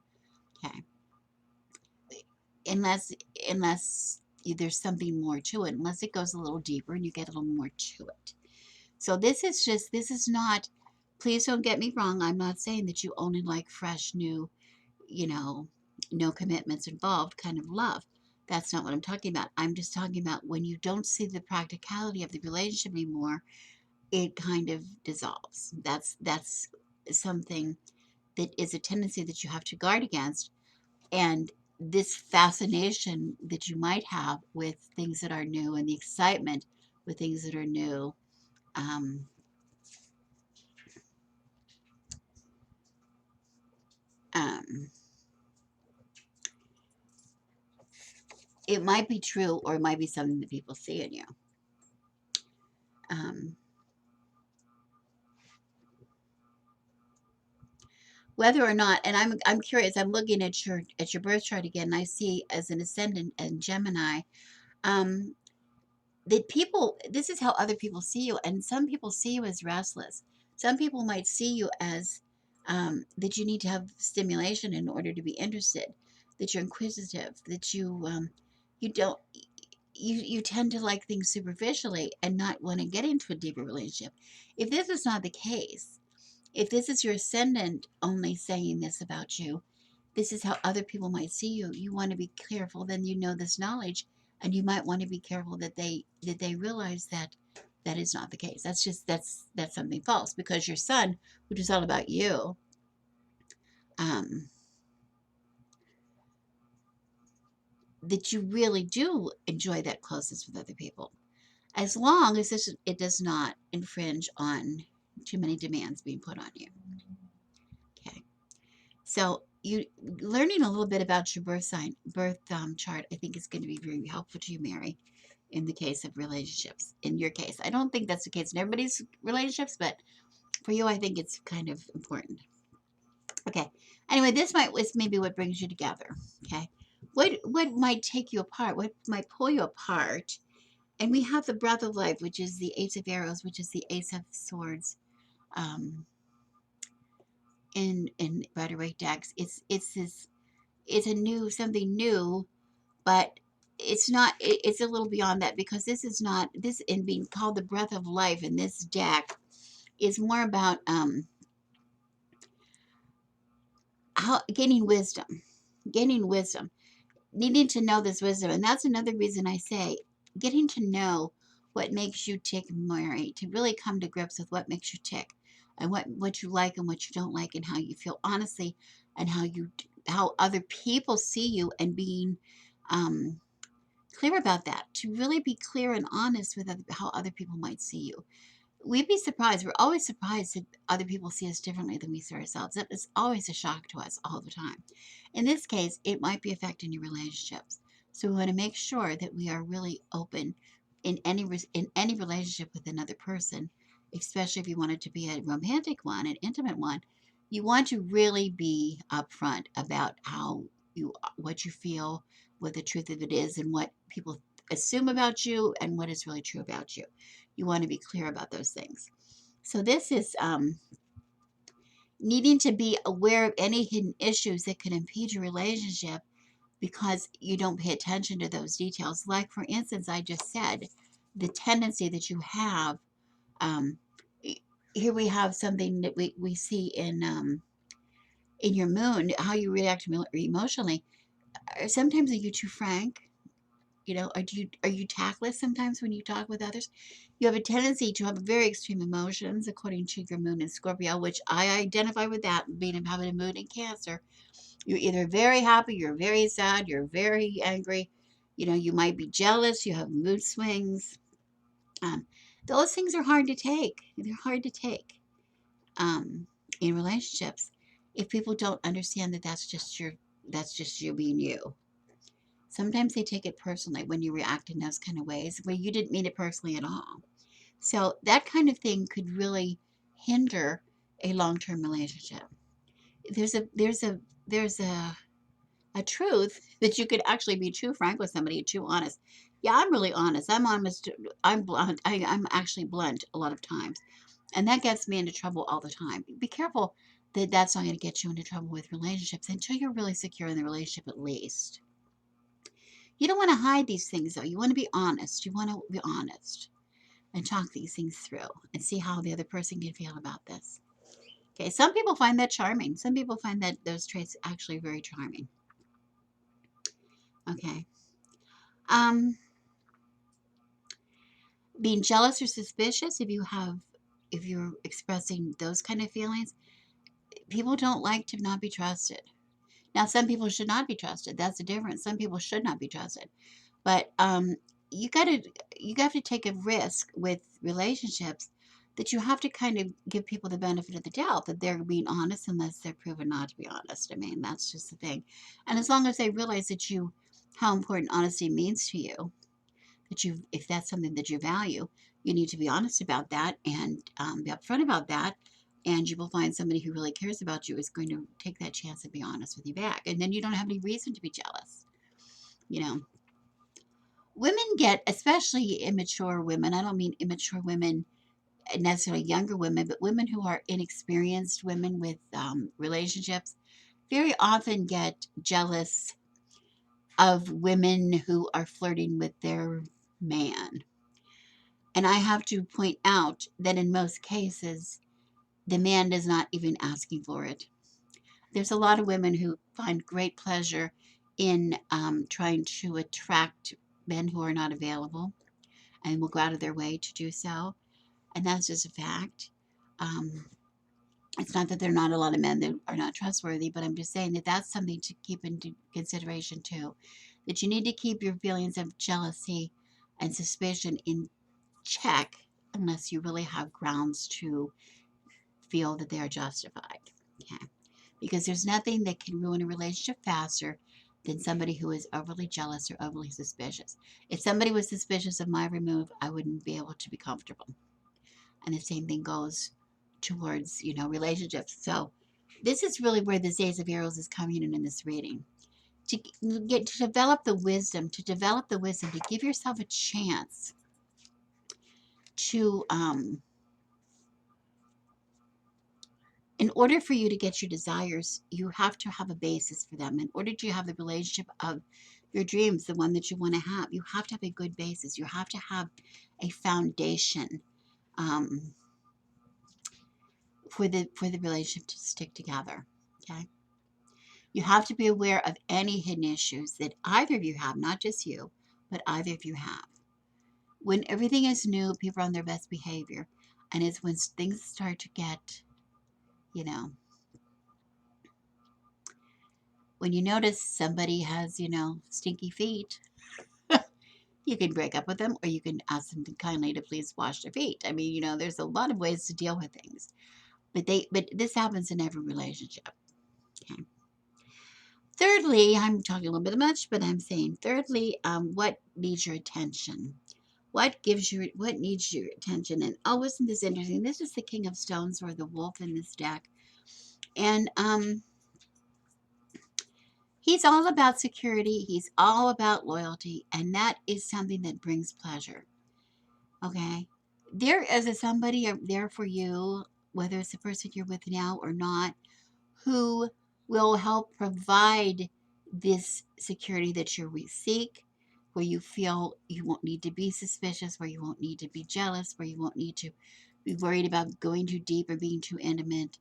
Okay. Unless unless there's something more to it, unless it goes a little deeper and you get a little more to it. So this is not, please don't get me wrong. I'm not saying that you only like fresh, new, you know, no commitments involved kind of love. That's not what I'm talking about. I'm just talking about when you don't see the practicality of the relationship anymore, it kind of dissolves. That's something that is a tendency that you have to guard against. And this fascination that you might have with things that are new and the excitement with things that are new, um, um, it might be true or it might be something that people see in you. Um, Whether or not, and I'm curious, I'm looking at your birth chart again, and I see as an ascendant and Gemini, um, that people, this is how other people see you, and some people see you as restless. Some people might see you as that you need to have stimulation in order to be interested, that you're inquisitive, that you don't you tend to like things superficially and not want to get into a deeper relationship. If this is not the case, if this is your ascendant only saying this about you, this is how other people might see you. You want to be careful. Then you know this knowledge, and you might want to be careful that they realize that that is not the case. That's something false because your sun, which is all about you, um, that you really do enjoy that closeness with other people, as long as it does not infringe on too many demands being put on you. Okay. So you learning a little bit about your birth chart, I think is going to be very helpful to you, Mary, in the case of relationships. In your case, I don't think that's the case in everybody's relationships, but for you, I think it's kind of important. Okay. Anyway, this may be what brings you together. Okay. What might take you apart? What might pull you apart? And we have the breath of life, which is the Ace of Arrows, which is the Ace of Swords, um, in Rider Waite decks. It's a new something new, but it's not. It's a little beyond that because this is not this in being called the breath of life in this deck is more about how gaining wisdom, needing to know this wisdom, and that's another reason I say getting to know what makes you tick, Mary, to really come to grips with what makes you tick, and what you like and what you don't like, and how you feel honestly, and how other people see you, and being um, clear about that. To really be clear and honest with how other people might see you. We'd be surprised. We're always surprised that other people see us differently than we see ourselves. That is always a shock to us all the time. In this case, it might be affecting your relationships. So we want to make sure that we are really open in any relationship with another person, especially if you want it to be a romantic one, an intimate one. You want to really be upfront about what you feel, what the truth of it is, and what people assume about you, and what is really true about you. You want to be clear about those things. So this is needing to be aware of any hidden issues that could impede your relationship because you don't pay attention to those details. Like, for instance, I just said the tendency that you have. Um, Here we have something that we see in your moon, how you react emotionally. Sometimes are you too frank? You know, are you tactless sometimes when you talk with others? You have a tendency to have very extreme emotions, according to your moon in Scorpio, which I identify with that, being having a moon in Cancer. You're either very happy, you're very sad, you're very angry. You know, you might be jealous, you have mood swings. Um, those things are hard to take. They're hard to take in relationships if people don't understand that that's just you being you. Sometimes they take it personally when you react in those kind of ways where you didn't mean it personally at all. So that kind of thing could really hinder a long-term relationship. There's a truth that you could actually be too frank with somebody, too honest. Yeah, I'm really honest. I'm honest. I'm blunt. I'm actually blunt a lot of times. And that gets me into trouble all the time. Be careful that that's not going to get you into trouble with relationships until you're really secure in the relationship, at least. You don't want to hide these things, though. You want to be honest. You want to be honest and talk these things through and see how the other person can feel about this. Okay, some people find that charming. Some people find that those traits actually very charming. Okay. Um, Being jealous or suspicious, if you're expressing those kind of feelings, people don't like to not be trusted. Now, some people should not be trusted. That's the difference. Some people should not be trusted. But you gotta you have to take a risk with relationships that you have to kind of give people the benefit of the doubt that they're being honest unless they're proven not to be honest. I mean, that's just the thing. And as long as they realize that you how important honesty means to you, that you if that's something that you value, you need to be honest about that and be upfront about that. And you will find somebody who really cares about you is going to take that chance and be honest with you back. And then you don't have any reason to be jealous. You know, women get, especially immature women, I don't mean immature women, necessarily younger women, but women who are inexperienced women with relationships, very often get jealous of women who are flirting with their man. And I have to point out that in most cases, the man is not even asking for it. There's a lot of women who find great pleasure in trying to attract men who are not available and will go out of their way to do so. And that's just a fact. Um, it's not that there are not a lot of men that are not trustworthy, but I'm just saying that that's something to keep into consideration too. That you need to keep your feelings of jealousy and suspicion in check unless you really have grounds to feel that they are justified. Okay. Because there's nothing that can ruin a relationship faster than somebody who is overly jealous or overly suspicious. If somebody was suspicious of my remove, I wouldn't be able to be comfortable. And the same thing goes towards, relationships. So this is really where this Ace of Arrows is coming in this reading. To develop the wisdom, to give yourself a chance to in order for you to get your desires, you have to have a basis for them. In order to have the relationship of your dreams, the one that you want to have, you have to have a good basis. You have to have a foundation um, for the relationship to stick together. Okay, you have to be aware of any hidden issues that either of you have, not just you, but either of you have. When everything is new, people are on their best behavior, and it's when things start to get, you know, when you notice somebody has, stinky feet, you can break up with them or you can ask them to kindly to please wash their feet. I mean, there's a lot of ways to deal with things. But this happens in every relationship. Okay. Thirdly, I'm talking a little bit much, but I'm saying thirdly, what needs your attention? What needs your attention? And oh, isn't this interesting? This is the King of Stones or the Wolf in this deck. And he's all about security. He's all about loyalty. And that is something that brings pleasure. Okay. There is somebody there for you, whether it's the person you're with now or not, who will help provide this security that you seek, where you feel you won't need to be suspicious, where you won't need to be jealous, where you won't need to be worried about going too deep or being too intimate,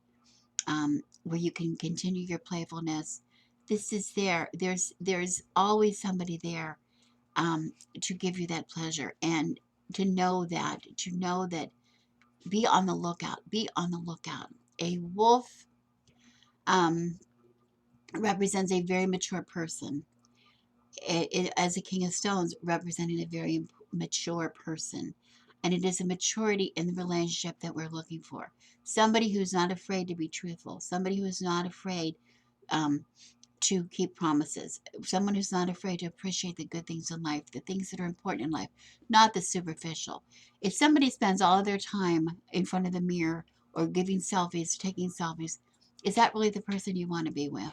where you can continue your playfulness. This is there. There's always somebody there to give you that pleasure and to know that be on the lookout. Be on the lookout. A wolf um, represents a very mature person. As a King of Stones, representing a very mature person. And it is a maturity in the relationship that we're looking for. Somebody who's not afraid to be truthful. Somebody who's not afraid um, to keep promises. Someone who's not afraid to appreciate the good things in life, the things that are important in life, not the superficial. If somebody spends all of their time in front of the mirror or giving selfies, taking selfies, is that really the person you want to be with?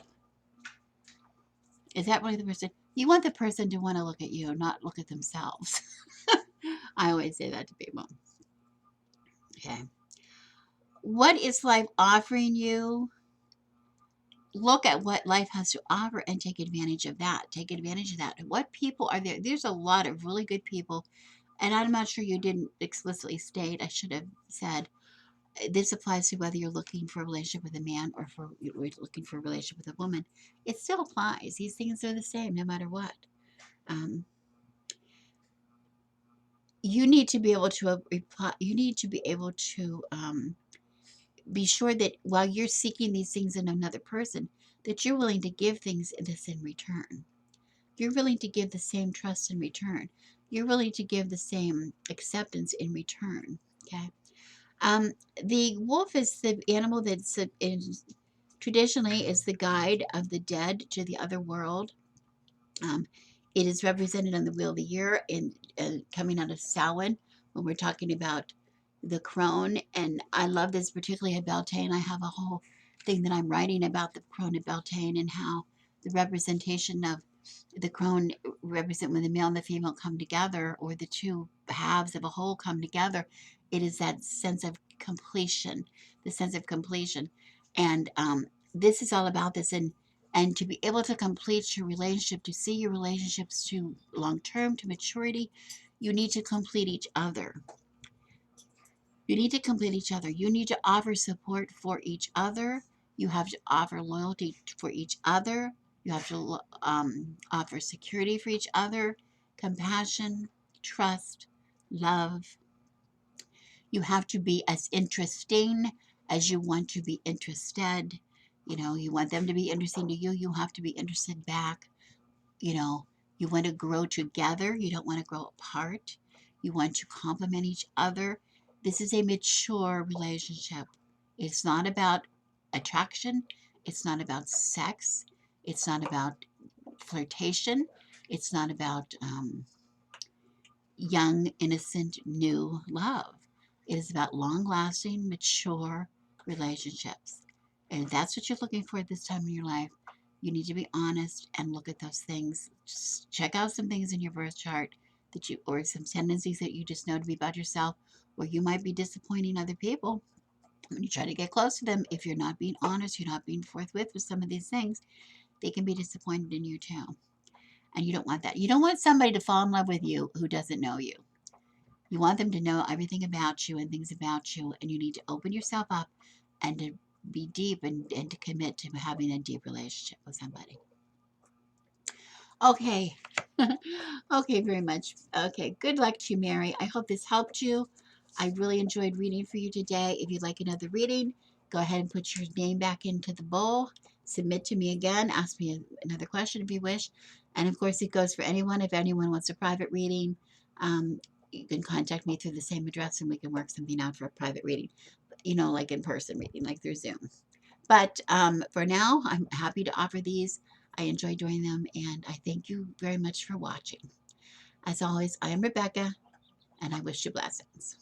Is that really the person? You want the person to want to look at you, not look at themselves. I always say that to people. Okay. What is life offering you? Look at what life has to offer and take advantage of that. Take advantage of that. What people are there? There's a lot of really good people. And I'm not sure you didn't explicitly state, I should have said, this applies to whether you're looking for a relationship with a man or for you're looking for a relationship with a woman. It still applies. These things are the same no matter what. Um, you need to be able to reply. You need to be able to be sure that while you're seeking these things in another person, that you're willing to give things this in return. You're willing to give the same trust in return. You're willing to give the same acceptance in return. Okay. Um, the wolf is the animal that's traditionally is the guide of the dead to the other world. Um, it is represented on the Wheel of the Year in coming out of Samhain when we're talking about the crone. And I love this, particularly at Beltane. I have a whole thing that I'm writing about the crone at Beltane and how the representation of the crone represent when the male and the female come together, or the two halves of a whole come together. It is that sense of completion, the sense of completion. And this is all about this. And to be able to complete your relationship, to see your relationships to long term, to maturity, you need to complete each other. You need to complete each other. You need to offer support for each other. You have to offer loyalty for each other. You have to offer security for each other, compassion, trust, love. You have to be as interesting as you want to be interested. You know, you want them to be interesting to you. You have to be interested back. You know, you want to grow together. You don't want to grow apart. You want to complement each other. This is a mature relationship. It's not about attraction. It's not about sex. It's not about flirtation. It's not about young, innocent, new love. It is about long lasting, mature relationships. And if that's what you're looking for at this time in your life, you need to be honest and look at those things. Just check out some things in your birth chart that you, or some tendencies that you just know to be about yourself, where you might be disappointing other people when you try to get close to them. If you're not being honest, you're not being forthwith with some of these things, they can be disappointed in you too. And you don't want that. You don't want somebody to fall in love with you who doesn't know you. You want them to know everything about you and things about you, and you need to open yourself up and to be deep and to commit to having a deep relationship with somebody. Okay. Okay, very much. Okay, good luck to you, Mary. I hope this helped you. I really enjoyed reading for you today. If you'd like another reading, go ahead and put your name back into the bowl. Submit to me again. Ask me another question if you wish. And of course, it goes for anyone. If anyone wants a private reading, you can contact me through the same address and we can work something out for a private reading, you know, like in person reading, like through Zoom. But for now, I'm happy to offer these. I enjoy doing them, and I thank you very much for watching. As always, I am Rebecca, and I wish you blessings.